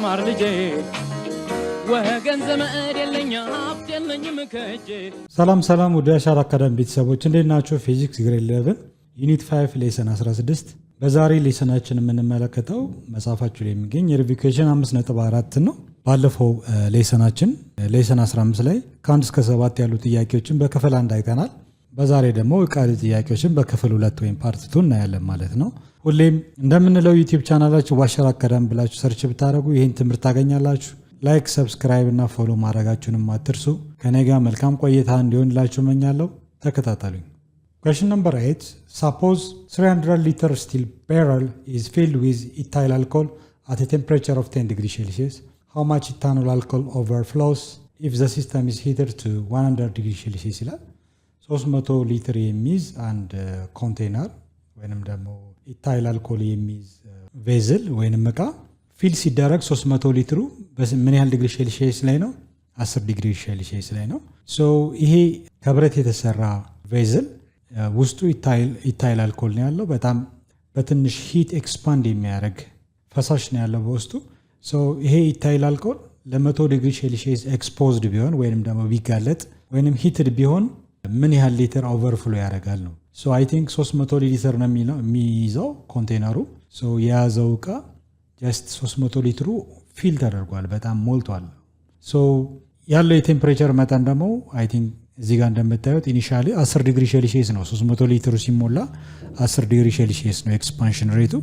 ማር ልጄ ወገን ዘመድ የለኝ ሀብት የለኝም ከእጄ። ሰላም ወደ አሻራ አካዳሚ ቤተሰቦች እንዴት ናችሁ? ፊዚክስ ግሬድ 11 ዩኒት 5 ሌሰን 16 በዛሬ ሌሰናችን የምንመለከተው መጽሐፋችሁ ላይ የሚገኝ የሪቪኬሽን 5.4 ነው። ባለፈው ሌሰናችን ሌሰን 15 ላይ ከ1 እስከ 7 ያሉ ጥያቄዎችን በክፍል 1 አይተናል። በዛሬ ደግሞ ቀሪ ጥያቄዎችን በክፍል 2 ወይም ፓርት 2 እናያለን ማለት ነው። ሁሌም እንደምንለው ዩቲዩብ ቻናላችሁ ዋሸራ አካዳሚ ብላችሁ ሰርች ብታደርጉ ይህን ትምህርት ታገኛላችሁ። ላይክ፣ ሰብስክራይብ እና ፎሎ ማድረጋችሁንም አትርሱ። ከኔ ጋር መልካም ቆይታ እንዲሆንላችሁ እመኛለሁ። ተከታተሉኝ። Question number 8. Suppose 300 liter steel barrel is filled with ethyl alcohol at a temperature of 10 degrees Celsius. How much ethanol alcohol overflows if the system is heated to 100 degrees Celsius? 300 ሊትር የሚይዝ አንድ ኮንቴነር ወይንም ደግሞ ኢታይል አልኮል የሚይዝ ቬዝል ወይንም ዕቃ ፊል ሲደረግ 300 ሊትሩ ምን ያህል ዲግሪ ሴልሺየስ ላይ ነው? 10 ዲግሪ ሴልሺየስ ላይ ነው። ሶ ይሄ ከብረት የተሰራ ቬዝል ውስጡ ኢታይል አልኮል ነው ያለው። በጣም በትንሽ ሂት ኤክስፓንድ የሚያደርግ ፈሳሽ ነው ያለው በውስጡ። ሶ ይሄ ኢታይል አልኮል ለ100 ዲግሪ ሴልሺየስ ኤክስፖዝድ ቢሆን ወይንም ደግሞ ቢጋለጥ ወይንም ሂትድ ቢሆን ምን ያህል ሊትር ኦቨርፍሎ ያደርጋል ነው። ሶ አይ ቲንክ 300 ሊትር ነው የሚይዘው ኮንቴነሩ። ሶ የያዘው ዕቃ ጀስት 300 ሊትሩ ፊል ተደርጓል፣ በጣም ሞልቷል። ሶ ያለው የቴምፕሬቸር መጠን ደግሞ አይ ቲንክ እዚህ ጋር እንደምታዩት ኢኒሻሊ 10 ዲግሪ ሴልሺየስ ነው። 300 ሊትሩ ሲሞላ 10 ዲግሪ ሴልሺየስ ነው ኤክስፓንሽን ሬቱ።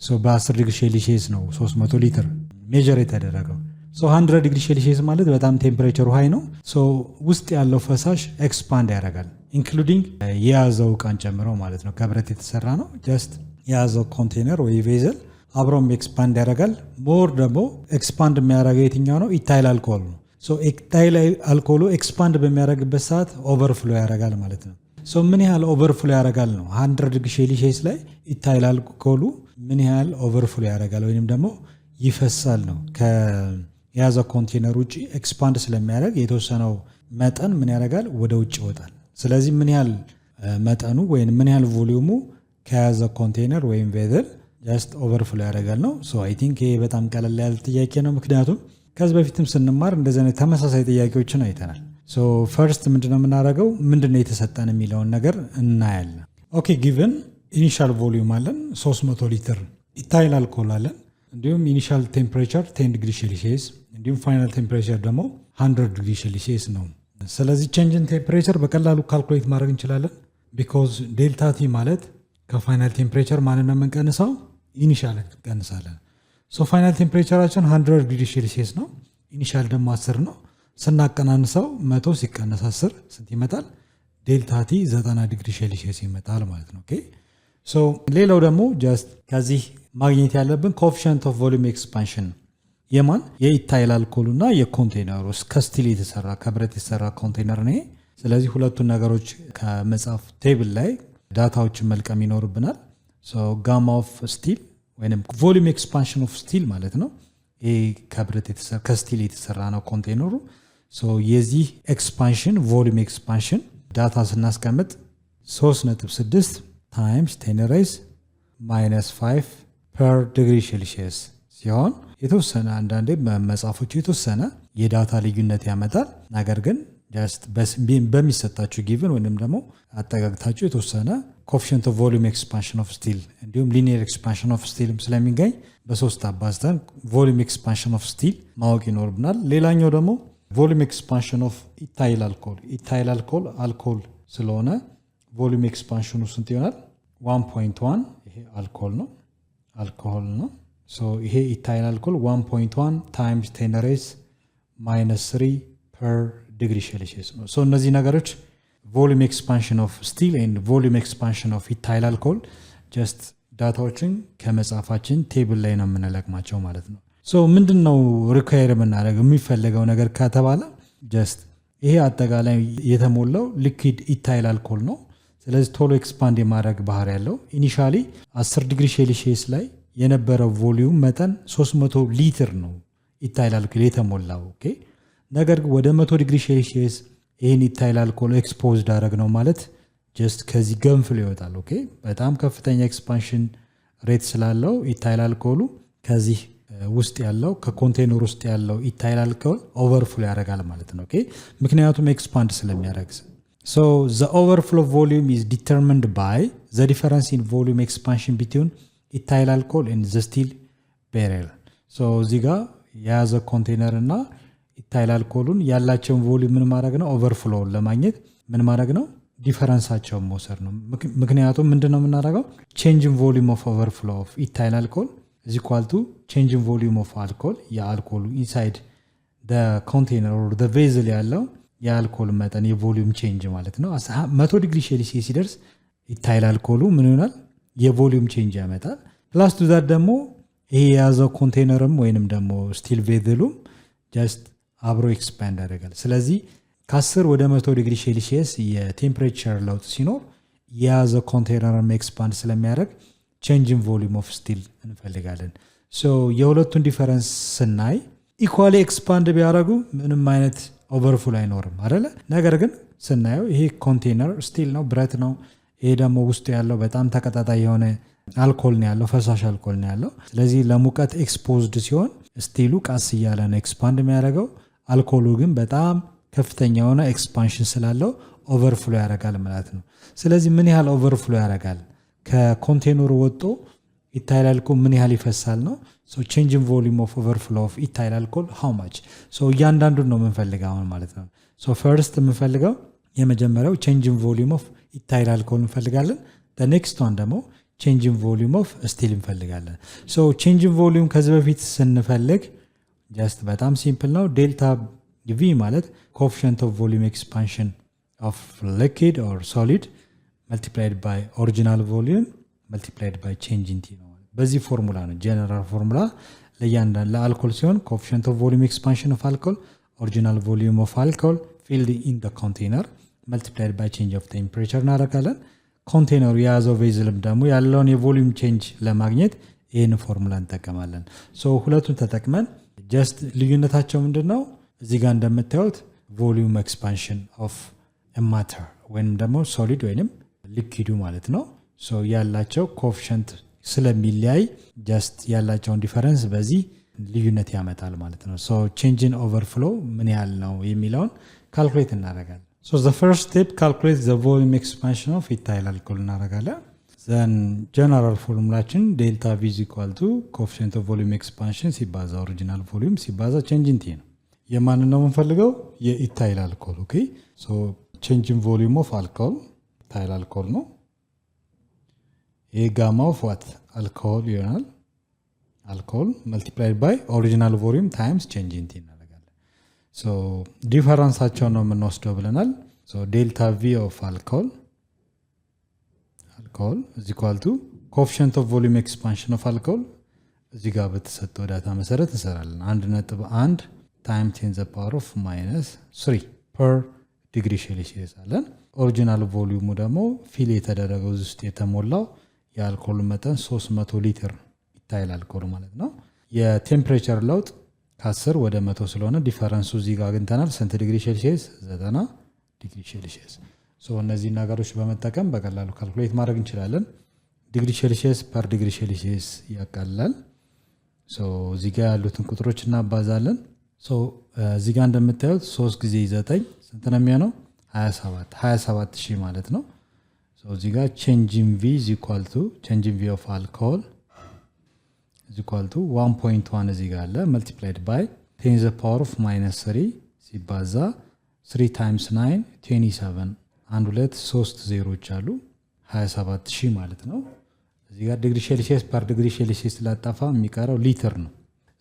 ሶ በ10 ዲግሪ ሴልሺየስ ነው 300 ሊትር ሜጀር የተደረገው። ሶ 100 ዲግሪ ሴልሺየስ ማለት በጣም ቴምፕሬቸሩ ሃይ ነው። ሶ ውስጥ ያለው ፈሳሽ ኤክስፓንድ ያደርጋል ኢንክሉዲንግ የያዘው ዕቃን ጨምሮ ማለት ነው። ከብረት የተሰራ ነው። ጀስት የያዘው ኮንቴነር ወይ ቬዘል አብሮም ኤክስፓንድ ያደርጋል። ሞር ደግሞ ኤክስፓንድ የሚያደርገው የትኛው ነው? ኢታይል አልኮል ነው። ሶ ኢታይል አልኮሉ ኤክስፓንድ በሚያደርግበት ሰዓት ኦቨርፍሎ ያደርጋል ማለት ነው። ሶ ምን ያህል ኦቨርፍሎ ያደርጋል ነው? 100 ዲግሪ ሴልሺየስ ላይ ኢታይል አልኮሉ ምን ያህል ኦቨርፍሎ ያደርጋል ወይንም ደግሞ ይፈሳል ነው። ከያዘው ኮንቴነር ውጭ ኤክስፓንድ ስለሚያደርግ የተወሰነው መጠን ምን ያደርጋል? ወደ ውጭ ይወጣል። ስለዚህ ምን ያህል መጠኑ ወይም ምን ያህል ቮሊዩሙ ከያዘው ኮንቴነር ወይም ቬዘል ጀስት ኦቨርፍሎ ያደርጋል ነው። ሶ አይ ቲንክ ይሄ በጣም ቀለል ያለ ጥያቄ ነው። ምክንያቱም ከዚህ በፊትም ስንማር እንደዚህ አይነት ተመሳሳይ ጥያቄዎችን አይተናል። ሶ ፈርስት ምንድነው የምናደርገው? ምንድነው የተሰጠን የሚለውን ነገር እናያለን። ኦኬ ጊቨን ኢኒሻል ቮሊዩም አለን 300 ሊትር ኢታይል አልኮል አለን። እንዲሁም ኢኒሻል ቴምፕሬቸር 10 ዲግሪ ሴልሺየስ እንዲሁም ፋይናል ቴምፕሬቸር ደግሞ 100 ዲግሪ ሴልሺየስ ነው። ስለዚህ ቼንጅን ቴምፕሬቸር በቀላሉ ካልኩሌት ማድረግ እንችላለን። ቢኮዝ ዴልታ ቲ ማለት ከፋይናል ቴምፕሬቸር ማንን ነው የምንቀንሰው? ኢኒሻል እንቀንሳለን። ሶ ፋይናል ቴምፕሬቸራችን 100 ዲግሪ ሴልሺየስ ነው። ኢኒሻል ደግሞ 10 ነው። ስናቀናንሰው 100 ሲቀነስ 10 ስንት ይመጣል? ዴልታ ቲ 90 ዲግሪ ሴልሺየስ ይመጣል ማለት ነው። ኦኬ ሶ ሌላው ደግሞ ጀስት ከዚህ ማግኘት ያለብን ኮኤፊሺየንት ኦፍ ቮሉም ኤክስፓንሽን የማን የኢታይል አልኮሉና የኮንቴነሩ ከስቲል የተሰራ ከብረት የተሰራ ኮንቴነር ነው። ስለዚህ ሁለቱን ነገሮች ከመጽሐፍ ቴብል ላይ ዳታዎችን መልቀም ይኖርብናል። ሶ ጋማ ኦፍ ስቲል ወይም ቮሉም ኤክስፓንሽን ኦፍ ስቲል ማለት ነው። ይሄ ከብረት የተሰራ ከስቲል የተሰራ ነው ኮንቴነሩ። ሶ የዚህ ኤክስፓንሽን ቮሉም ኤክስፓንሽን ዳታ ስናስቀምጥ 3.6 ታይምስ 10 ሬይዝ -5 ፐር ዲግሪ ሴልሺየስ ሲሆን የተወሰነ አንዳንዴ መጽሐፎቹ የተወሰነ የዳታ ልዩነት ያመጣል። ነገር ግን ጀስት በሚሰጣችሁ ጊቭን ወይንም ደግሞ አጠጋግታችሁ የተወሰነ ኮኤፊሺየንት ኦፍ ቮሉም ኤክስፓንሽን ኦፍ ስቲል እንዲሁም ሊኒየር ኤክስፓንሽን ኦፍ ስቲልም ስለሚገኝ በ3 አባዝተን ቮሉም ኤክስፓንሽን ኦፍ ስቲል ማወቅ ይኖርብናል። ሌላኛው ደግሞ ቮሉም ኤክስፓንሽን ኦፍ ኢታይል አልኮል። ኢታይል አልኮል አልኮል ስለሆነ ቮሉም ኤክስፓንሽኑ ስንት ይሆናል? 1.1 ይሄ አልኮል ነው። ሶ ይሄ ኢታይል አልኮል 1.1 ታይምስ 10 ሬይዝ -3 ፐር ዲግሪ ሴልሺየስ ነው። ሶ እነዚህ ነገሮች ቮሉም ኤክስፓንሽን ኦፍ ስቲል ኤንድ ቮሉም ኤክስፓንሽን ኦፍ ኢታይል አልኮል ጀስት ዳታዎችን ከመጽሐፋችን ቴብል ላይ ነው የምንለቅማቸው ማለት ነው። ሶ ምንድነው ሪኳየር የምናደርገው የሚፈለገው ነገር ከተባለ ጀስት ይሄ አጠቃላይ የተሞላው ሊኩዊድ ኢታይል አልኮል ነው። ስለዚህ ቶሎ ኤክስፓንድ የማድረግ ባህሪ ያለው ኢኒሻሊ 10 ዲግሪ ሴልሺየስ ላይ የነበረው ቮሊዩም መጠን 300 ሊትር ነው ኢታይል አልኮል የተሞላው። ኦኬ ነገር ግን ወደ 100 ዲግሪ ሴልሺየስ ይህን ኢታይል አልኮል ኤክስፖዝድ አደረግ ነው ማለት ጀስት ከዚህ ገንፍሎ ይወጣል። ኦኬ በጣም ከፍተኛ ኤክስፓንሽን ሬት ስላለው ኢታይል አልኮሉ ከዚህ ውስጥ ያለው ከኮንቴነር ውስጥ ያለው ኢታይል አልኮል ኦቨርፍሎ ያደርጋል ማለት ነው። ኦኬ ምክንያቱም ኤክስፓንድ ስለሚያደርግ so the overflow volume is determined by the difference in volume expansion between ethyl alcohol and the steel barrel so እዚህ ጋር የያዘ ኮንቴነር እና ኢታይል አልኮሉን ያላቸውን ቮሊዩም ምን ማድረግ ነው ኦቨርፍሎውን ለማግኘት ምን ማድረግ ነው ዲፈረንሳቸውን መውሰድ ነው። ምክንያቱም ምንድነው የምናደርገው change in volume of overflow of ethyl alcohol is equal to change in volume of alcohol የአልኮሉ inside the container or the vessel ያለው የአልኮል መጠን የቮሊዩም ቼንጅ ማለት ነው 100 ዲግሪ ሴልሲየስ ሲደርስ ኢታይል አልኮሉ ምን ይሆናል የቮሊዩም ቼንጅ ያመጣል ፕላስ ቱ ዛት ደግሞ ይሄ የያዘው ኮንቴነርም ወይንም ደግሞ ስቲል ቬዝሉም ጀስት አብሮ ኤክስፓንድ ያደርጋል። ስለዚህ ከ10 ወደ 100 ዲግሪ ሴልሲየስ የቴምፕሬቸር ለውጥ ሲኖር የያዘው ኮንቴነርም ኤክስፓንድ ስለሚያደርግ ቼንጅ ኢን ቮሊዩም ኦፍ ስቲል እንፈልጋለን። ሶ የሁለቱን ዲፈረንስ ስናይ ኢኳሊ ኤክስፓንድ ቢያደርጉ ምንም አይነት ኦቨርፉል አይኖርም አይደለ? ነገር ግን ስናየው ይሄ ኮንቴነር ስቲል ነው ብረት ነው። ይሄ ደግሞ ውስጡ ያለው በጣም ተቀጣጣይ የሆነ አልኮል ነው ያለው ፈሳሽ አልኮል ነው ያለው። ስለዚህ ለሙቀት ኤክስፖዝድ ሲሆን ስቲሉ ቃስ እያለ ነው ኤክስፓንድ የሚያደርገው። አልኮሉ ግን በጣም ከፍተኛ የሆነ ኤክስፓንሽን ስላለው ኦቨርፍሎ ያደርጋል ማለት ነው። ስለዚህ ምን ያህል ኦቨርፍሎ ያደርጋል ከኮንቴነሩ ወጥቶ ኢታይል አልኮል ምን ያህል ይፈሳል ነው። so change in volume of overflow of ethyl alcohol how much so እያንዳንዱን ነው የምንፈልገው ማለት ነው። so first የምንፈልገው የመጀመሪያው change in volume of ethyl alcohol እንፈልጋለን። the next one ደግሞ change in volume of steel እንፈልጋለን። so change in volume ከዚህ በፊት ስንፈልግ just በጣም ሲምፕል ነው። ዴልታ v ማለት coefficient of volume expansion of liquid or solid multiplied by original volume multiplied by change in t ነው። በዚህ ፎርሙላ ነው ጀነራል ፎርሙላ ለእያንዳንዱ ለአልኮል ሲሆን coefficient of volume expansion of alcohol original volume of alcohol filled in the container multiplied by change of temperature እናደርጋለን። ኮንቴነሩ የያዘው ቬዝልም ደግሞ ያለውን የቮሊዩም ቼንጅ ለማግኘት ይህን ፎርሙላ እንጠቀማለን። ሶ ሁለቱን ተጠቅመን ጀስት ልዩነታቸው ምንድነው እዚህ ጋር እንደምታዩት ቮሊዩም ኤክስፓንሽን ኦፍ ማተር ወይም ደግሞ ሶሊድ ወይንም ሊኩዊዱ ማለት ነው። ሶ ያላቸው ኮኤፊሽንት ስለሚለያይ ጀስት ያላቸውን ዲፈረንስ በዚህ ልዩነት ያመጣል ማለት ነው። ሶ ቼንጅ ኢን ኦቨርፍሎው ምን ያህል ነው የሚለውን ካልኩሌት እናደርጋለን። ሶ ዘ ፈርስት ስቴፕ ካልኩሌት ዘ ቮሊዩም ኤክስፓንሽን ኦፍ ኢታይል አልኮል እናደርጋለን። ዘን ጀነራል ፎርሙላችን ዴልታ ቪ ኢዝ ኢኳል ቱ ኮኤፊሽንት ኦፍ ቮሊዩም ኤክስፓንሽን ሲባዛ ኦሪጂናል ቮሊዩም ሲባዛ ቼንጅ ኢን ቲ ነው። የማንን ነው የምንፈልገው የኢታይል አልኮል። ኦኬ ሶ ቼንጅ ኢን ቮሊዩም ኦፍ አልኮል ኢታይል አልኮል ነው። ይሄ ጋማ ኦፍ ዋት አልኮል ይሆናል። አልኮል መልቲፕላይድ ባይ ኦሪጂናል ቮሊዩም ታይምስ ቼንጅ ኢን ቲ እናደርጋለን። ሶ ዲፈረንሳቸውን ነው የምንወስደው ብለናል። ሶ ዴልታ ቪ ኦፍ አልኮል is equal to coefficient of volume expansion of alcohol እዚህ ጋር በተሰጠው ዳታ መሰረት እንሰራለን። 1.1 ታይም 10 the power of -3 per ዲግሪ ሴልሲየስ አለን። ኦሪጂናል ቮሊዩሙ ደግሞ ፊል የተደረገው ውስጥ የተሞላው የአልኮል መጠን 300 ሊትር ኢታይል አልኮል ማለት ነው። የቴምፕሬቸር ለውጥ ከ10 ወደ 100 ስለሆነ ዲፈረንሱ እዚህ ጋር አግኝተናል። ስንት ዲግሪ ሴልሲየስ 90 ዲግሪ ሴልሲየስ። ሶ እነዚህ ነገሮች በመጠቀም በቀላሉ ካልኩሌት ማድረግ እንችላለን። ዲግሪ ሴልሲየስ ፐር ዲግሪ ሴልሲየስ ያቃልላል። ሶ እዚህ ጋር ያሉትን ቁጥሮች እናባዛለን። ሶ እዚህ ጋር እንደምታዩት 3 ጊዜ 9 ስንት ነው የሚሆነው 27000 ማለት ነው። ሶ እዚህ ጋር change in v is equal to change in v of alcohol is equal to 1.1 እዚህ ጋር አለ multiplied by 10 the power of -3 ሲባዛ 3 times 9 27 አንድ ሁለት 3 ዜሮች አሉ 27000 ማለት ነው። እዚህ ጋር ዲግሪ ሴልሲየስ ፐር ዲግሪ ሴልሲየስ ስላጣፋ የሚቀረው ሊትር ነው።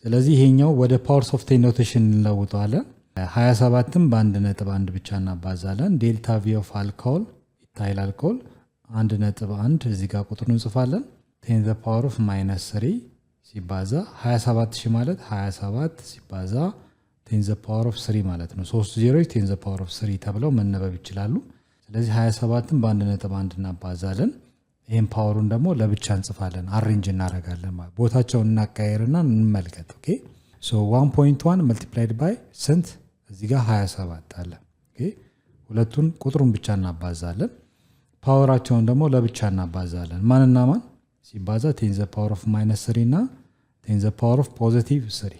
ስለዚህ ይሄኛው ወደ ፓወርስ ኦፍ ቴን ኖቴሽን እንለውጠዋለን። 27ም በ1.1 ብቻ እናባዛለን። ዴልታ ቪ ኦፍ አልኮል ኢታይል አልኮል 1.1 እዚህ ጋር ቁጥሩን እንጽፋለን። 10 the power of -3 ሲባዛ 27000 ማለት 27 ሲባዛ 10 the power of 3 ማለት ነው። 3 ዜሮች 10 the power of 3 ተብለው መነበብ ይችላሉ። ስለዚህ 27ም በ1.1 እናባዛለን። ይሄን ፓወሩን ደግሞ ለብቻ እንጽፋለን፣ አሬንጅ እናደርጋለን ማለት ቦታቸውን እናቀያየርና እንመልከት። ኦኬ ሶ 1.1 multiplied by ስንት እዚህ ጋር 27 አለ። ኦኬ ሁለቱን ቁጥሩን ብቻ እናባዛለን፣ ፓወራቸውን ደግሞ ለብቻ እናባዛለን። ማንና ማን ሲባዛ 10 the power of -3 እና 10 the power of positive 3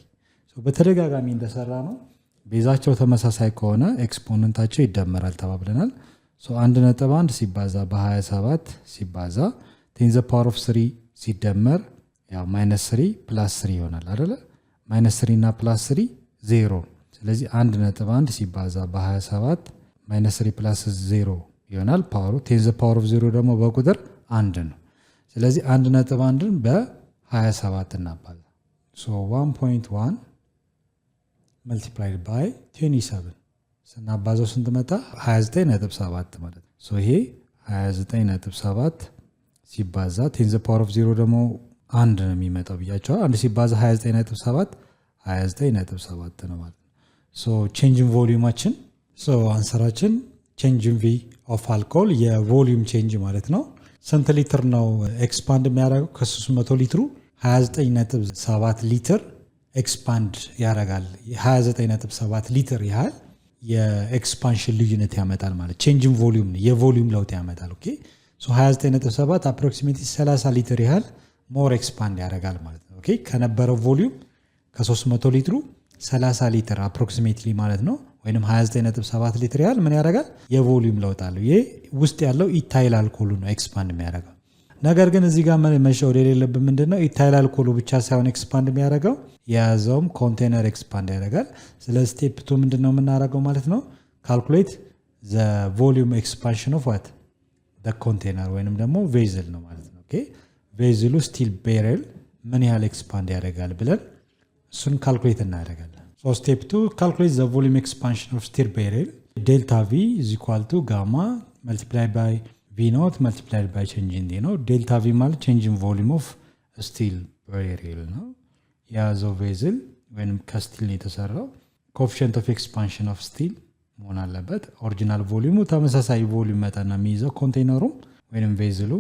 በተደጋጋሚ እንደሰራ ነው ቤዛቸው ተመሳሳይ ከሆነ ኤክስፖነንታቸው ይደመራል ተባብለናል 1.1 ሲባዛ በ27 ሲባዛ 10 the power of 3 ሲደመር ያው -3 + 3 ይሆናል አይደለ -3 እና +3 0 ስለዚህ 1.1 ሲባዛ በ27 -3 + 0 ይሆናል ፓወሩ 10 the power of 0 ደግሞ በቁጥር 1 ነው ስለዚህ 1.1 በ27 እናባዛ so 1.1 multiplied by 27 ስናባዛው ስንት መጣ 29.7 ማለት ነው so ይሄ 29.7 ሲባዛ 10 the power of 0 ደግሞ 1 ነው የሚመጣው ብያቸዋል 1 ሲባዛ 29.7 29.7 ነው ማለት ነው so change in volumeአችን so አንሰራችን change in v of alcohol የቮሊዩም ቼንጅ ማለት ነው ስንት ሊትር ነው ኤክስፓንድ የሚያደርገው ከ300 ሊትሩ 29.7 ሊትር ኤክስፓንድ ያደርጋል 29.7 ሊትር ያህል የኤክስፓንሽን ልዩነት ያመጣል ማለት ቼንጅ ኢን ቮሊዩም የቮሊዩም ለውጥ ያመጣል ኦኬ ሶ 29.7 approximately 30 ሊትር ያህል ሞር ኤክስፓንድ ያደርጋል ማለት ነው ኦኬ ከነበረው ቮሊዩም ከ300 ሊትሩ 30 ሊትር approximately ማለት ነው ወይንም 29.7 ሊትር ያህል ምን ያደርጋል የቮሊዩም ለውጥ አለው ይሄ ውስጥ ያለው ኢታይል አልኮሉ ነው ኤክስፓንድ የሚያደርገው ነገር ግን እዚህ ጋር መሸወድ የሌለብን ምንድነው ኢታይል አልኮሉ ብቻ ሳይሆን ኤክስፓንድ የሚያደርገው የያዘውም ኮንቴነር ኤክስፓንድ ያደርጋል ስለዚህ ስቴፕ 2 ምንድነው የምናደርገው ማለት ነው ካልኩሌት the volume expansion of what the container ወይንም ደግሞ ቬዝል ነው ማለት ነው ኦኬ ቬዝሉ ስቲል ቤረል ምን ያህል ኤክስፓንድ ያደርጋል ብለን እሱን ካልኩሌት እናደርጋለን so step 2 calculate the volume expansion of steel barrel delta v is equal to gamma multiplied by v naught multiplied by change in d ነው delta v ማለት change in volume of steel barrel ነው ያዘው ቬዝል ወይንም ከስቲል የተሰራው coefficient of expansion of steel መሆን አለበት ኦሪጂናል ቮሊዩሙ ተመሳሳይ ቮሊዩም መጠን የሚይዘው ኮንቴነሩ ወይንም ቬዝሉ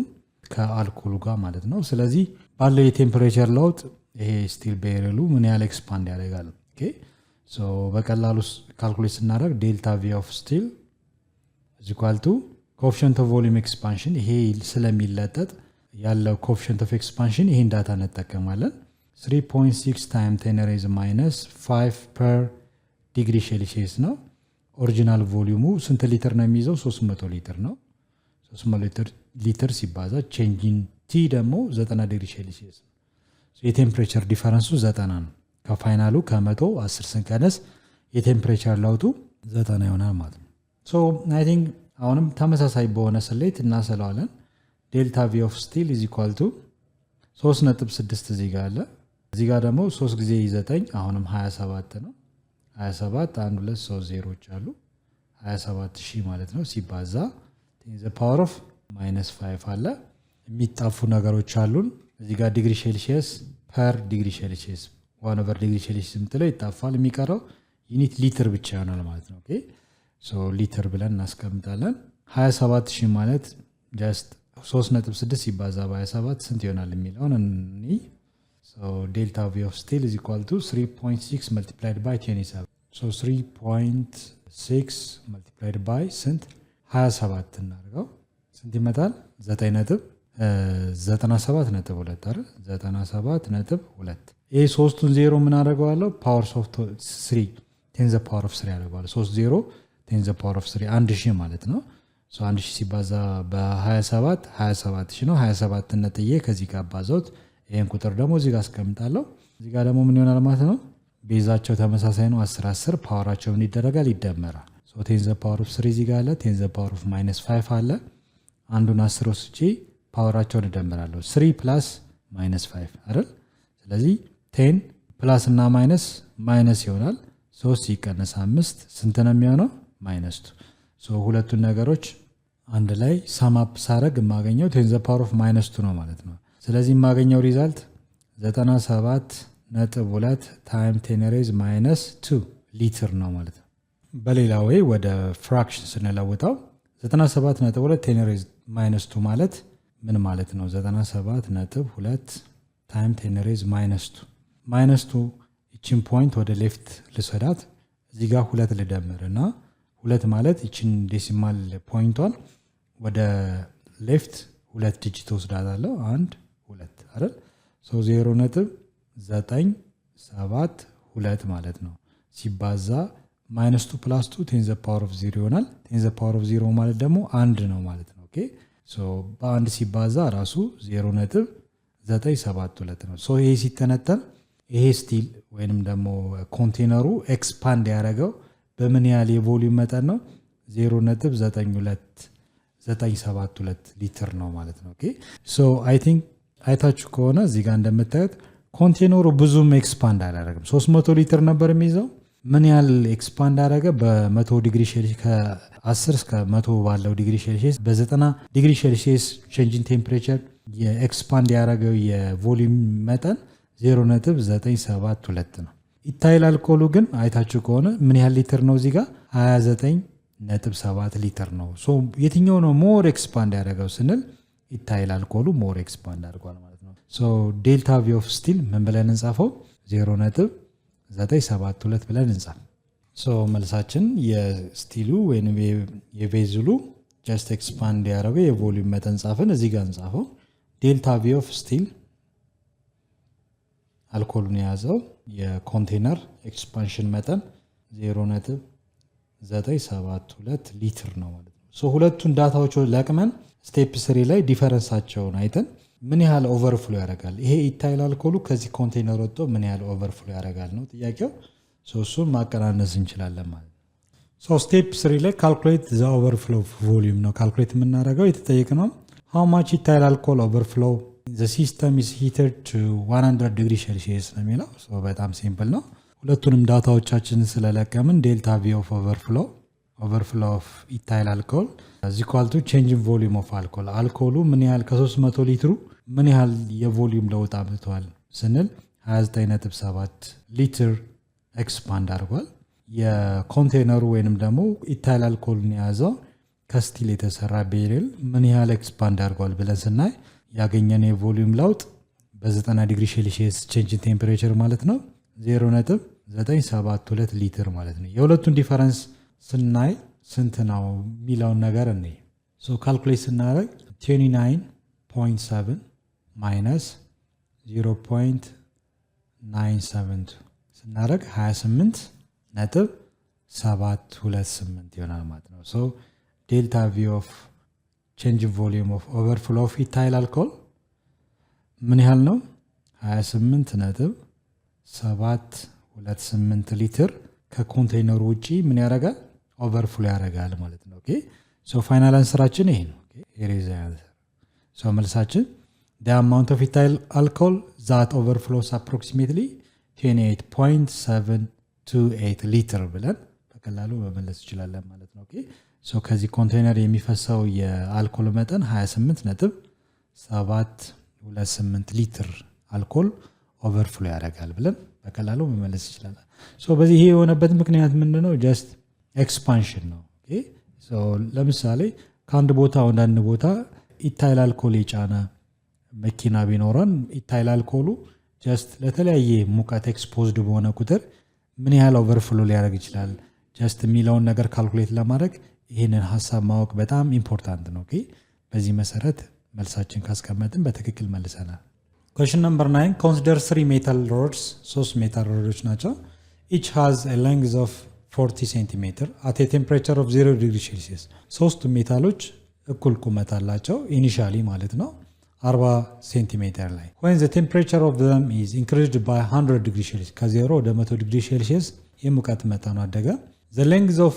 ከአልኮሉ ጋር ማለት ነው ስለዚህ ባለው የቴምፕሬቸር ለውጥ ይሄ ስቲል ቤረሉ ምን ያህል ኤክስፓንድ ያደርጋል ኦኬ ሶ በቀላሉ ካልኩሌት ስናደርግ ዴልታ ቪ ኦፍ ስቲል is equal to coefficient of volume expansion ይሄ ስለሚለጠጥ ያለው coefficient of expansion ይሄን ዳታ እንጠቀማለን 3.6 times 10 raised minus 5 per degree Celsius ነው ኦሪጂናል ቮሊዩሙ ስንት ሊትር ነው የሚይዘው 300 ሊትር ነው 300 ሊትር ሲባዛ ቼንጅ ኢን ቲ ደግሞ 90 ዲግሪ ሴልሺየስ የቴምፕሬቸር ዲፈረንሱ 90 ነው ከፋይናሉ ከ100 10 ስንቀነስ የቴምፕሬቸር ለውጡ 90 ይሆናል ማለት ነው ሶ አይ ቲንክ አሁንም ተመሳሳይ በሆነ ስሌት እናሰላዋለን ዴልታ ቪ ኦፍ ስቲል is equal to 3.6 እዚህ ጋር አለ እዚህ ጋር ደግሞ 3 ጊዜ 9 አሁንም 27 ነው 27 1 2 3 ዜሮች አሉ 27000 ማለት ነው ሲባዛ 10 the power of -5 አለ የሚጣፉ ነገሮች አሉን እዚህ ጋር ዲግሪ ሴልሺየስ ፐር ዲግሪ ሴልሺየስ 1 over ዲግሪ ሴልሺየስ ምትለው ይጣፋል የሚቀረው ዩኒት ሊትር ብቻ ይሆናል ማለት ነው ኦኬ ሶ ሊትር ብለን እናስቀምጣለን 27000 ማለት just 3.6 ሲባዛ በ27 ስንት ይሆናል የሚለውን እኒ so delta v of steel is equal to 3.6 multiplied by 27 so 3.6 multiplied by ስንት 27 እናደርገው ስንት ይመጣል 9.97.2 አይደል 97.2 ይሄ 3ቱን 0 ምን አደርገዋለሁ ፓወር ኦፍ 3 10 the power of 3 አደርገዋለሁ 3 0 10 the power of 3 1000 ማለት ነው so 1000 ሲባዛ በ27 27000 ነው 27 ነጥዬ ከዚህ ጋር ባዛውት ይሄን ቁጥር ደግሞ እዚህ ጋር አስቀምጣለሁ እዚህ ጋር ደግሞ ምን ይሆናል ማለት ነው ቤዛቸው ተመሳሳይ ነው 10 10 ፓወራቸው ምን ይደረጋል ይደመራል so 10 the power of 3 እዚህ ጋር አለ 10 the power of -5 አለ አንዱን 10 ወስጄ ፓወራቸውን እደምራለሁ 3 + -5 አይደል ስለዚህ 10 ፕላስ እና ማይነስ ይሆናል 3 ሲቀነስ 5 ስንት ነው የሚሆነው -2 so ሁለቱን ነገሮች አንድ ላይ ሳም አፕ ሳረግ የማገኘው 10 the power of -2 ነው ማለት ነው ስለዚህ የማገኘው ሪዛልት 97.2 ታይም 10 raised -2 ሊትር ነው ማለት ነው በሌላ ወይ ወደ ፍራክሽን ስንለውጠው 97.2 10 raised -2 ማለት ምን ማለት ነው 97.2 ታይም 10 raised -2 -2 እቺን ፖይንት ወደ ሌፍት ልሰዳት እዚህ ጋር 2 ልደምርና 2 ማለት እቺን ዴሲማል ፖይንቷን ወደ ሌፍት 2 ዲጂት ወስዳታለሁ 1 2 አይደል so 0.2 972 ማለት ነው ሲባዛ -2 + 2 10 the power of 0 ይሆናል። 10 the power of 0 ማለት ደግሞ 1 ነው ማለት ነው። ኦኬ ሶ በአንድ ሲባዛ ራሱ 0.972 ነው። ሶ ይሄ ሲተነተን ይሄ ስቲል ወይንም ደግሞ ኮንቴነሩ ኤክስፓንድ ያደረገው በምን ያህል የቮሊዩም መጠን ነው? 0.972 ሊትር ነው ማለት ነው። ኦኬ ሶ አይ ቲንክ አይታችሁ ከሆነ እዚህ ጋር እንደምታዩት ኮንቴነሩ ብዙም ኤክስፓንድ አላደረግም። 300 ሊትር ነበር የሚይዘው። ምን ያህል ኤክስፓንድ አደረገ? በ100 ዲግሪ ሴልሺየስ ከ10 እስከ 100 ባለው ዲግሪ ሴልሺየስ በ90 ዲግሪ ሴልሺየስ ቼንጅን ቴምፕሬቸር የኤክስፓንድ ያደረገው የቮሊዩም መጠን 0.972 ነው። ኢታይል አልኮሉ ግን አይታችሁ ከሆነ ምን ያህል ሊትር ነው? እዚህ ጋር 29.7 ሊትር ነው። ሶ የትኛው ነው ሞር ኤክስፓንድ ያደረገው ስንል ኢታይል አልኮሉ ሞር ኤክስፓንድ አድርጓል ማለት ነው። ሶ ዴልታ ቪ ኦፍ ስቲል ምን ብለን እንጻፈው? 0.972 ብለን እንጻፍ። ሶ መልሳችን የስቲሉ ወይም የቬዝሉ ጀስት ኤክስፓንድ ያደረገው የቮሊዩም መጠን ጻፍን። እዚህ ጋር እንጻፈው ዴልታ ቪ ኦፍ ስቲል አልኮሉን የያዘው የኮንቴነር ኤክስፓንሽን መጠን 0.972 ሊትር ነው ማለት ነው። ሶ ሁለቱን ዳታዎች ለቅመን ስቴፕ 3 ላይ ዲፈረንሳቸውን አይተን ምን ያህል ኦቨርፍሎ ያደርጋል ይሄ ኢታይል አልኮሉ ከዚህ ኮንቴነር ወጥቶ ምን ያህል ኦቨርፍሎ ያደርጋል ነው ጥያቄው። ሶ እሱን ማቀናነስ እንችላለን ማለት ነው። ሶ ስቴፕ 3 ላይ ካልኩሌት ዘ ኦቨርፍሎ ቮሊዩም ነው ካልኩሌት የምናደርገው። የተጠየቅነው ሃው ማች ኢታይል አልኮል ኦቨርፍሎ the system is heated to 100 degree Celsius ነው የሚለው። ሶ በጣም ሲምፕል ነው። ሁለቱንም ዳታዎቻችን ስለለቀምን ዴልታ ቪ ኦፍ overflow of ethyl alcohol is equal to change in volume of alcohol አልኮሉ ምን ያህል ከ300 ሊትሩ ምን ያህል የቮሊዩም ለውጥ አምጥቷል ስንል 29.7 ሊትር ኤክስፓንድ አድርጓል። የኮንቴነሩ ወይንም ደግሞ ኢታይል አልኮልን የያዘው ከስቲል የተሰራ ቤሬል ምን ያህል ኤክስፓንድ አድርጓል ብለን ስናይ ያገኘን የቮሊዩም ለውጥ በ90 ዲግሪ ሴልሺየስ ቼንጅ ቴምፕሬቸር ማለት ነው 0.972 ሊትር ማለት ነው። የሁለቱን ዲፈረንስ ስናይ ስንት ነው የሚለውን ነገር እንይ። ሶ ካልኩሌት ስናደርግ 29.7 ማይነስ 0.972 ስናደርግ 28.728 ይሆናል ማለት ነው። ሶ ዴልታ ቪ ኦፍ change in volume of overflow of ethyl alcohol ምን ያህል ነው? 28.728 ሊትር ከኮንቴነሩ ውጪ ምን ያደርጋል? ኦቨርፍሎ ያደርጋል ማለት ነው። ኦኬ ሶ ፋይናል አንሰራችን ይሄ ነው። ኦኬ here is the answer. ሶ መልሳችን the amount of ethyl alcohol that overflows approximately 28.728 ሊትር ብለን በቀላሉ መመለስ እንችላለን ማለት ነው። ኦኬ ሶ ከዚህ ኮንቴነር የሚፈሰው የአልኮል መጠን 28.728 ሊትር አልኮል ኦቨርፍሎ ያደርጋል ብለን በቀላሉ መመለስ ይችላል። ሶ በዚህ ይሄ የሆነበት ምክንያት ምንድነው? ጀስት ኤክስፓንሽን ነው። ኦኬ ሶ ለምሳሌ ከአንድ ቦታ ወደ አንድ ቦታ ኢታይል አልኮል የጫነ መኪና ቢኖረን ኢታይል አልኮሉ ጀስት ለተለያየ ሙቀት ኤክስፖዝድ በሆነ ቁጥር ምን ያህል ኦቨርፍሎ ሊያደርግ ይችላል ጀስት የሚለውን ነገር ካልኩሌት ለማድረግ ይህንን ሀሳብ ማወቅ በጣም ኢምፖርታንት ነው። ኦኬ በዚህ መሰረት መልሳችን ካስቀመጥን በትክክል መልሰናል። question number 9 consider 3 metal rods 3 ሜታል ሮዶች ናቸው። each has a length of 40 cm at a temperature of 0 degree Celsius ሶስቱ ሜታሎች እኩል ቁመት አላቸው ኢኒሻሊ ማለት ነው 40 ሴንቲሜትር ላይ when the temperature of them is increased by 100 degree Celsius ከ0 ወደ 100 degree Celsius የሙቀት መጠኑ አደገ the length of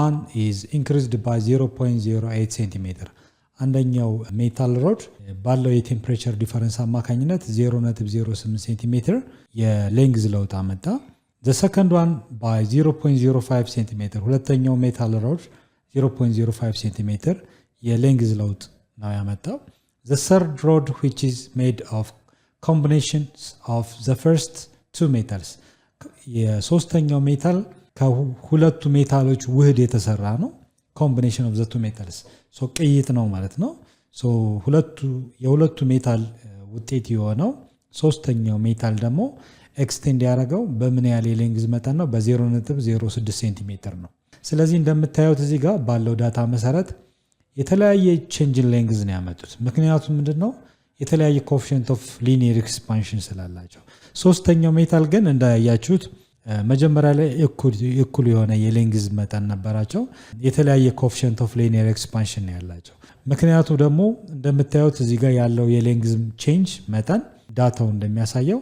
one is increased by 0.08 cm አንደኛው ሜታል ሮድ ባለው የቴምፕሬቸር ዲፈረንስ አማካኝነት 0.08 cm የሌንግዝ ለውጥ አመጣ the second one by 0.05 cm ሁለተኛው ሜታል ሮድ 0.05 cm የሌንግዝ ለውጥ ነው ያመጣው the third rod which is made of combinations of the first two metals የሶስተኛው ሜታል ከሁለቱ ሜታሎች ውህድ የተሰራ ነው combination of the two metals so ቅይጥ ነው ማለት ነው so የሁለቱ ሜታል ውጤት የሆነው ሶስተኛው ሜታል ደግሞ ኤክስቴንድ ያደረገው በምን ያህል የሌንግዝ መጠን ነው በ0.06 ሴንቲሜትር ነው ስለዚህ እንደምታዩት እዚህ ጋር ባለው ዳታ መሰረት የተለያየ ቼንጅ ሌንግዝ ነው ያመጡት ምክንያቱም ምንድነው የተለያየ ኮኤፊሽንት ኦፍ ሊኒየር ኤክስፓንሽን ስላላቸው። ሶስተኛው ሜታል ግን እንዳያችሁት መጀመሪያ ላይ እኩል የሆነ የሌንግዝ መጠን ነበራቸው። የተለያየ ኮኤፊሽንት ኦፍ ሊኒየር ኤክስፓንሽን ያላቸው። ምክንያቱ ደግሞ እንደምታዩት እዚህ ጋር ያለው የሌንግዝ ቼንጅ መጠን ዳታው እንደሚያሳየው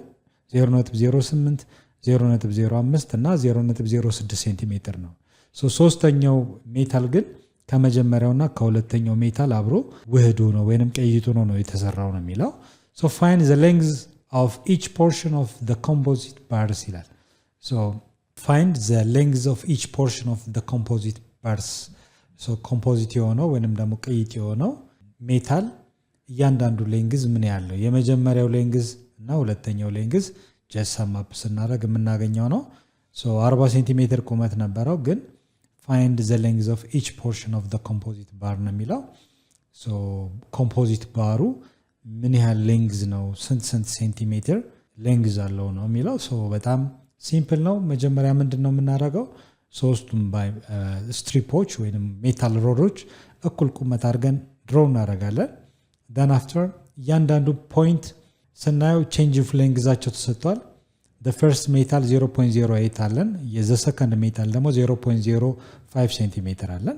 0.08 0.05 እና 0.06 ሴንቲሜትር ነው። ሶስተኛው ሜታል ግን ከመጀመሪያውና ከሁለተኛው ሜታል አብሮ ውህዱ ነው ወይንም ቀይጡ ነው የተሰራው ነው የሚለው። so find the length of each portion of the composite bars ይላል። so find the length of each portion of the composite bars. so composite የሆነው ወይንም ደግሞ ቀይጥ የሆነው ሜታል እያንዳንዱ ሌንግዝ ምን ያለው የመጀመሪያው ሌንግዝ እና ሁለተኛው ሌንግዝ just sum up ስናደርግ የምናገኘው ነው። so 40 ሴንቲሜትር ቁመት ነበረው ግን find the length of each portion of the composite bar ነው የሚለው። so composite ባሩ ምን ያህል ሌንግዝ ነው ስንት ሴንቲሜትር ሌንግዝ አለው ነው የሚለው። so በጣም ሲምፕል ነው። መጀመሪያ ምንድነው የምናደርገው ሶስቱም ስትሪፖች ወይንም ሜታል ሮዶች እኩል ቁመት አድርገን ድሮው እናደርጋለን። then after እያንዳንዱ ፖይንት ስናየው change of lengthዛቸው ተሰጥቷል። the first metal 0.08 አለን the second metal ደግሞ 0.05 ሴንቲሜትር አለን።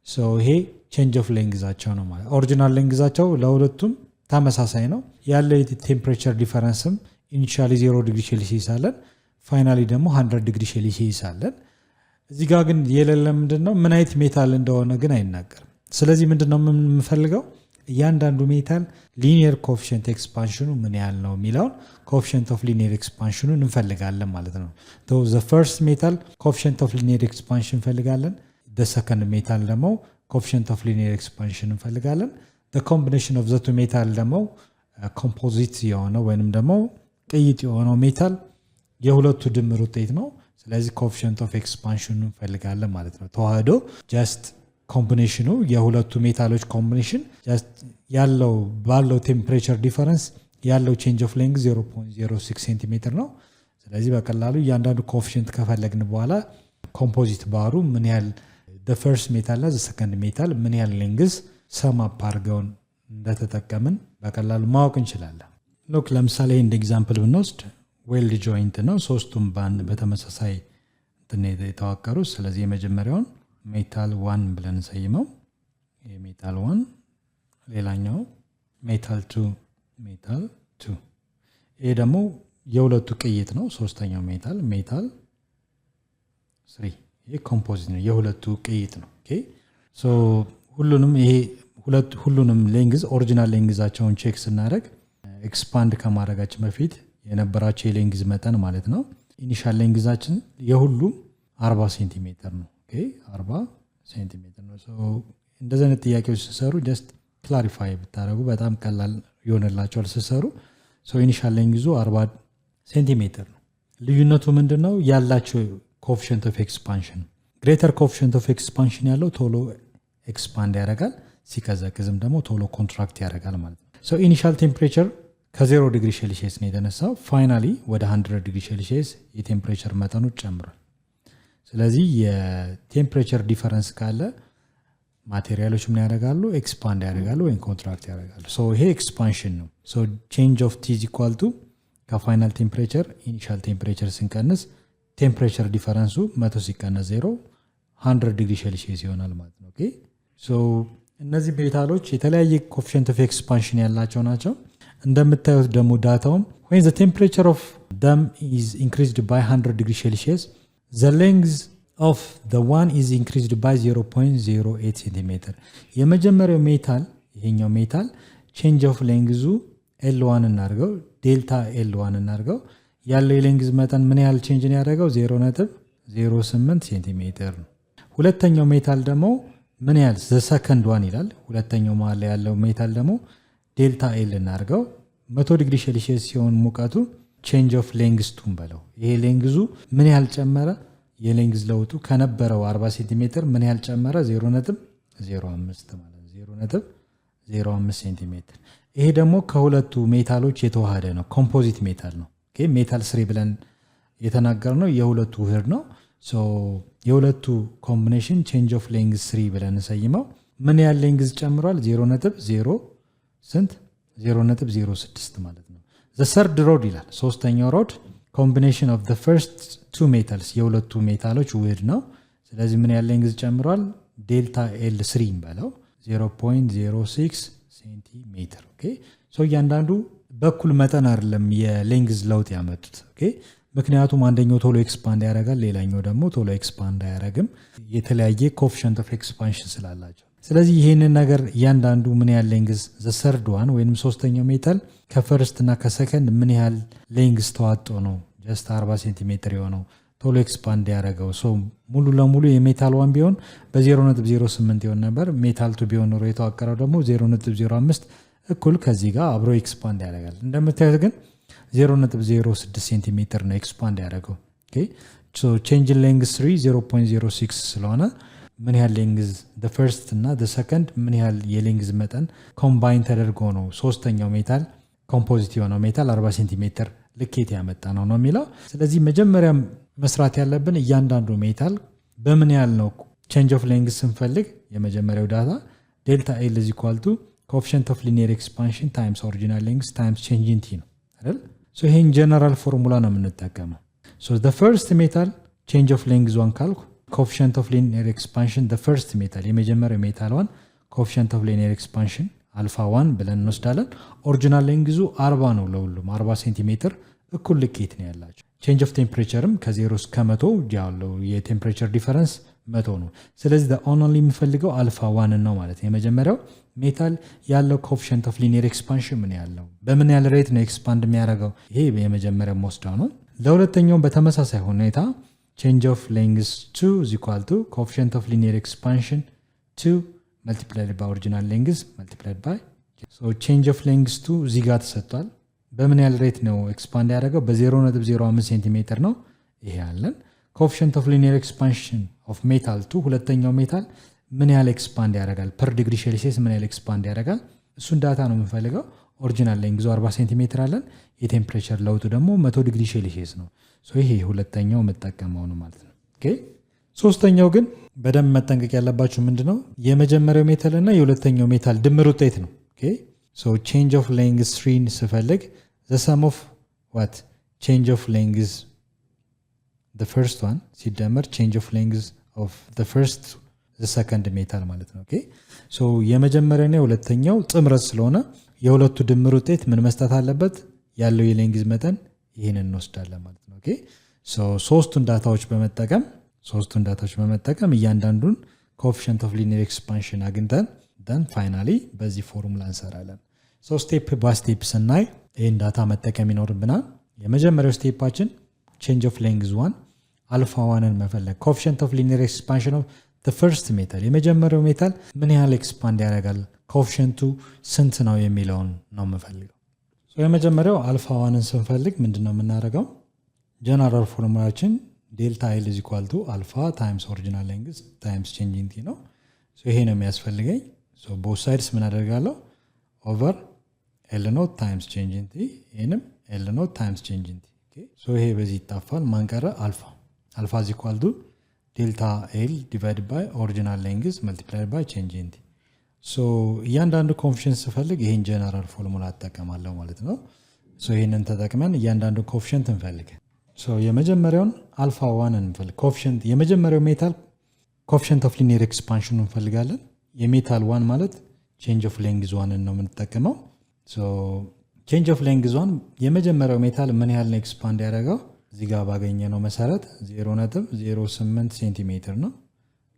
so ይሄ change of lengthዛቸው ነው ማለት ኦሪጂናል ሌንግዛቸው ለሁለቱም ተመሳሳይ ነው። ያለው ቴምፕሬቸር ዲፈረንስም ኢኒሺያሊ 0 ዲግሪ ሴልሺየስ አለን ፋይናሊ ደግሞ 100 ዲግሪ ሴልሺየስ አለን። እዚህ ጋር ግን የሌለ ምንድነው ምን አይነት ሜታል እንደሆነ ግን አይናገርም። ስለዚህ ምንድነው የምንፈልገው እያንዳንዱ ሜታል ሊኒየር ኮኤፊሽንት ኤክስፓንሽኑ ምን ያህል ነው የሚለውን ኮኤፊሽንት ኦፍ ሊኒየር ኤክስፓንሽኑን እንፈልጋለን ማለት ነው። the first metal ኮኤፊሽንት ኦፍ ሊኒየር ኤክስፓንሽን እንፈልጋለን። the second metal ደግሞ ኮኤፊሽንት ኦፍ ሊኒየር ኤክስፓንሽን እንፈልጋለን። the combination of the two metal ደግሞ ኮምፖዚት የሆነው ወይንም ደግሞ ቅይጥ የሆነው ሜታል የሁለቱ ድምር ውጤት ነው። ስለዚህ ኮኤፊሽንት ኦፍ ኤክስፓንሽኑ እንፈልጋለን ማለት ነው። ተዋህዶ ጀስት ኮምቢኔሽኑ የሁለቱ ሜታሎች ኮምቢኔሽን ያለው ባለው ቴምፕሬቸር ዲፈረንስ ያለው ቼንጅ ኦፍ ሌንግዝ 0.06 ሴንቲሜትር ነው። ስለዚህ በቀላሉ እያንዳንዱ ኮኤፊሽንት ከፈለግን በኋላ ኮምፖዚት ባሩ ምን ያህል the first metal እና the second metal ምን ያህል ሌንግዝ ሰም አፕ አድርገውን እንደተጠቀምን በቀላሉ ማወቅ እንችላለን። ሎክ ለምሳሌ እንደ ኤግዛምፕል ብንወስድ ዌልድ ጆይንት ነው። ሶስቱም ባንድ በተመሳሳይ እንትን የተዋቀሩ። ስለዚህ የመጀመሪያውን ሜታል 1 ብለን እንሰይመው። የሜታል 1 ሌላኛው ሜታል 2 ይሄ ደግሞ የሁለቱ ቅይጥ ነው። ሶስተኛው ሜታል 3 ይሄ ኮምፖዚት ነው የሁለቱ ቅይጥ ነው። ኦኬ ሶ ሁሉንም ሌንግዝ ኦሪጂናል ሌንግዛቸውን ቼክ ስናደርግ ኤክስፓንድ ከማድረጋችን በፊት የነበራቸው የሌንግዝ መጠን ማለት ነው። ኢኒሻል ሌንግዛችን የሁሉም 40 ሴንቲሜትር ነው። ኦኬ 40 ሴንቲሜትር ነው። ሶ እንደዚህ አይነት ጥያቄዎች ሲሰሩ ጀስት ክላሪፋይ ብታደርጉ በጣም ቀላል ይሆንላችኋል ሲሰሩ። ሶ ኢኒሻል ሌንግዙ 40 ሴንቲሜትር ነው። ልዩነቱ ምንድነው? ያላቸው ኮኤፊሽንት ኦፍ ኤክስፓንሽን ግሬተር ኮኤፊሽንት ኦፍ ኤክስፓንሽን ያለው ቶሎ ኤክስፓንድ ያደርጋል፣ ሲቀዘቅዝም ደግሞ ቶሎ ኮንትራክት ያደርጋል ማለት ነው። ሶ ኢኒሻል ቴምፕሬቸር ከ0 ዲግሪ ሴልሺየስ ነው የተነሳው። ፋይናሊ ወደ 100 ዲግሪ ሴልሺየስ የቴምፕሬቸር መጠኑ ጨምሯል። ስለዚህ የቴምፕሬቸር ዲፈረንስ ካለ ማቴሪያሎች ምን ያደርጋሉ? ኤክስፓንድ ያደርጋሉ ወይም ኮንትራክት ያደርጋሉ። ሶ ይሄ ኤክስፓንሽን ነው። ሶ ቼንጅ ኦፍ ቲ ኢዝ ኢኳል ቱ ከፋይናል ቴምፕሬቸር ኢኒሻል ቴምፕሬቸር ስንቀንስ ቴምፕሬቸር ዲፈረንሱ 100 ሲቀነስ 0 100 ዲግሪ ሴልሺየስ ይሆናል ማለት ነው። ኦኬ ሶ እነዚህ ሜታሎች የተለያየ ኮኤፊሽንት ኦፍ ኤክስፓንሽን ያላቸው ናቸው። እንደምታዩት ደግሞ ዳታውም when the temperature of them is increased by 100 degree Celsius the length of the one is increased by 0.08 centimeter። የመጀመሪያው ሜታል ይሄኛው ሜታል change of length L1 እናርገው ዴልታ L1 እናርገው ያለው የሌንግዝ መጠን ምን ያህል ቼንጅ ነው ያደረገው? 0.08 ሴንቲሜትር ነው። ሁለተኛው ሜታል ደግሞ ምን ያህል the second one ይላል። ሁለተኛው መሃል ላይ ያለው ሜታል ደግሞ ዴልታ ኤል እናርገው 100 ዲግሪ ሴልሺየስ ሲሆን ሙቀቱ ቼንጅ ኦፍ ሌንግዝ ቱን በለው ይሄ ሌንግዙ ምን ያህል ጨመረ? የሌንግዝ ለውጡ ከነበረው 40 ሴንቲሜትር ምን ያህል ጨመረ? 0.05 ማለት 0.05 ሴንቲሜትር። ይሄ ደግሞ ከሁለቱ ሜታሎች የተዋሃደ ነው፣ ኮምፖዚት ሜታል ነው። ኦኬ ሜታል 3 ብለን የተናገርነው የሁለቱ ውህድ ነው። ሶ የሁለቱ ኮምቢኔሽን ቼንጅ ኦፍ ሌንግዝ 3 ብለን እንሰይመው ምን ያህል ሌንግዝ ጨምሯል? 0.0 ስንት 0.06 ማለት ነው። the third road ይላል ሶስተኛው ሮድ combination of the first two metals የሁለቱ ሜታሎች ውህድ ነው። ስለዚህ ምን ያለ ሌንግዝ ጨምሯል ዴልታ L3 እንበለው 0.06 ሴንቲሜትር ኦኬ ሶ እያንዳንዱ በኩል መጠን አይደለም የሌንግዝ ለውጥ ያመጡት ኦኬ ምክንያቱም አንደኛው ቶሎ ኤክስፓንድ ያደርጋል ሌላኛው ደግሞ ቶሎ ኤክስፓንድ አያደርግም የተለያየ ኮኤፊሺየንት ኦፍ ኤክስፓንሽን ስላላቸው ስለዚህ ይሄንን ነገር እያንዳንዱ ምን ያህል ሌንግዝ ዘ ሰርድ ዋን ወይንም ሶስተኛው ሜታል ከፈርስት እና ከሰከንድ ምን ያህል ሌንግዝ ተዋጦ ነው ጀስት 40 ሴንቲሜትር የሆነው ቶሎ ኤክስፓንድ ያደረገው ሶ ሙሉ ለሙሉ የሜታል ዋን ቢሆን በ0.08 ይሆን ነበር ሜታል ቱ ቢሆን ነው የተዋቀረው ደግሞ 0.05 እኩል ከዚህ ጋር አብሮ ኤክስፓንድ ያደርጋል እንደምታዩት ግን 0.06 ሴንቲሜትር ነው ኤክስፓንድ ያደረገው ኦኬ ሶ ቼንጅ ኢን ሌንግዝ 3 0.06 ስለሆነ ምን ያህል ሌንግዝ the first እና the second ምን ያህል የሌንግዝ መጠን ኮምባይን ተደርጎ ነው ሶስተኛው ሜታል ኮምፖዚት የሆነው ሜታል 40 ሴንቲሜትር ልኬት ያመጣ ነው የሚለው ስለዚህ መጀመሪያ መስራት ያለብን እያንዳንዱ ሜታል በምን ያህል ነው ቼንጅ ኦፍ ሌንግዝ ስንፈልግ የመጀመሪያው ዳታ ዴልታ L is equal to coefficient of linear expansion times original length times change in t ነው አይደል ሶ ይሄን ጀነራል ፎርሙላ ነው የምንጠቀመው ሶ the first metal change of length one ካልኩ coefficient of linear expansion the first metal የመጀመሪያው ሜታል ዋን coefficient of linear expansion alpha 1 ብለን እንወስዳለን ኦሪጂናል ሌንግዙ 40 ነው ለሁሉም 40 ሴንቲሜትር እኩል ልኬት ነው ያላቸው ቼንጅ ኦፍ ቴምፕሬቸርም ከ0 እስከ 100 ያለው የቴምፕሬቸር ዲፈረንስ 100 ነው ስለዚህ the only የሚፈልገው alpha 1 ነው ማለት ነው የመጀመሪያው ሜታል ያለው coefficient of linear expansion ምን ያለው በምን ያህል ሬት ነው ኤክስፓንድ የሚያደርገው ይሄ የመጀመሪያው ሞስዳው ነው ለሁለተኛው በተመሳሳይ ሁኔታ change of length 2 is equal to coefficient of linear expansion 2 multiplied by original length multiplied by so change of length 2 እዚህ ጋር ተሰጥቷል በምን ያህል ሬት ነው ኤክስፓንድ ያደረገው በ0.05 ሴንቲሜትር ነው ይሄ ያለን coefficient of linear expansion of metal 2 ሁለተኛው ሜታል ምን ያህል ኤክስፓንድ ያደርጋል ፐር ዲግሪ ሴልሺየስ ምን ያህል ኤክስፓንድ ያደርጋል እሱን ዳታ ነው የምንፈልገው ኦሪጂናል ሌንግዙ 40 ሴንቲሜትር አለን የቴምፕሬቸር ለውጡ ደግሞ 100 ዲግሪ ሴልሺየስ ነው ሶ ይሄ ሁለተኛው መጠቀመው ነው ማለት ነው ኦኬ ሶስተኛው ግን በደንብ መጠንቀቅ ያለባችሁ ምንድነው የመጀመሪያው ሜታል እና የሁለተኛው ሜታል ድምር ውጤት ነው ኦኬ ሶ change of length 3 ስፈልግ the sum of what change of length the first one ሲደመር change of length of the first the second metal ማለት ነው ኦኬ ሶ የመጀመሪያውና የሁለተኛው ጥምረት ስለሆነ የሁለቱ ድምር ውጤት ምን መስጠት አለበት ያለው የሌንግዝ መጠን ይሄንን እንወስዳለን ማለት ነው ኦኬ ሶ ሶስቱን ዳታዎች በመጠቀም እያንዳንዱን coefficient of linear expansion አግኝተን then finally በዚህ ፎርሙላ እንሰራለን ሶ ስቴፕ ባይ ስቴፕ ስናይ ይሄን ዳታ መጠቀም ይኖርብናል የመጀመሪያው ስቴፓችን change of length 1 alpha 1ን መፈለግ coefficient of linear expansion of the first metal የመጀመሪያው ሜታል ምን ያህል ኤክስፓንድ ያደርጋል ኮኤፊሺየንቱ ስንት ነው የሚለውን ነው የምፈልገው ሶ የመጀመሪያው alpha 1ን ስንፈልግ ምንድነው የምናደርገው ጀነራል ፎርሙላችን ዴልታ L is equal to alpha times original length times change in t ነው ሶ ይሄ ነው የሚያስፈልገኝ ሶ both sides ምን አደርጋለሁ over L naught times change in t ይሄንም L naught times change in t ኦኬ ሶ ይሄ በዚህ ይጣፋል ማን ቀረ alpha is equal to delta L divided by original length multiplied by change in t ሶ እያንዳንዱ ኮኤፊሺየንት ስፈልግ ይሄን ጀነራል ፎርሙላ አጠቀማለሁ ማለት ነው ሶ ይሄንን ተጠቅመን እያንዳንዱ ኮኤፊሺየንት እንፈልግ ሶ የመጀመሪያውን alpha 1 እንፈልግ ኮኤፊሺየንት የመጀመሪያው ሜታል coefficient of linear expansion እንፈልጋለን የሜታል 1 ማለት change of length 1 ነው የምንጠቀመው ሶ change of length 1 የመጀመሪያው ሜታል ምን ያህል ነው ኤክስፓንድ ያደረገው እዚህ ጋር ባገኘነው መሰረት 0.08 ሴንቲሜትር ነው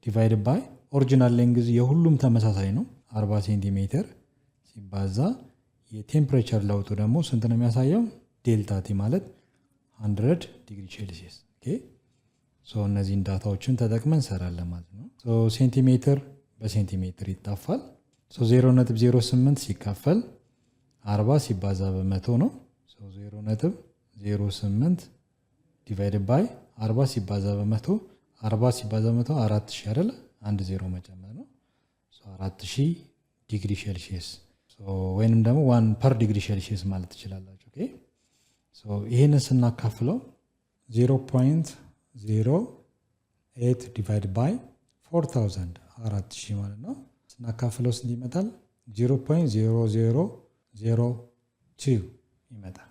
divided by original length የሁሉም ተመሳሳይ ነው 40 ሴንቲሜትር ሲባዛ የቴምፕሬቸር ለውጡ ደግሞ ስንት ነው የሚያሳየው ዴልታ ቲ ማለት 100 ዲግሪ ሴልሺየስ ኦኬ ሶ እነዚህን ዳታዎችን ተጠቅመን እንሰራለን ማለት ነው ሶ ሴንቲሜትር በሴንቲሜትር ይጣፋል ሶ 0.08 ሲካፈል 40 ሲባዛ በ100 ነው ሶ 0.08 divided by 40 ሲባዛ በ100 40 ሲባዛ በ100 4000 አይደል አንድ ዜሮ መጨመር ነው ሶ 4000 ዲግሪ ሴልሺየስ ሶ ወይንም ደግሞ 1 ፐር ዲግሪ ሴልሺየስ ማለት ትችላላችሁ ኦኬ ሶ ይሄንን ስናካፍለው 0.08 divided by 4000 4000 ማለት ነው ስናካፍለው ስንት ይመጣል 0.00 0.02 ይመጣል።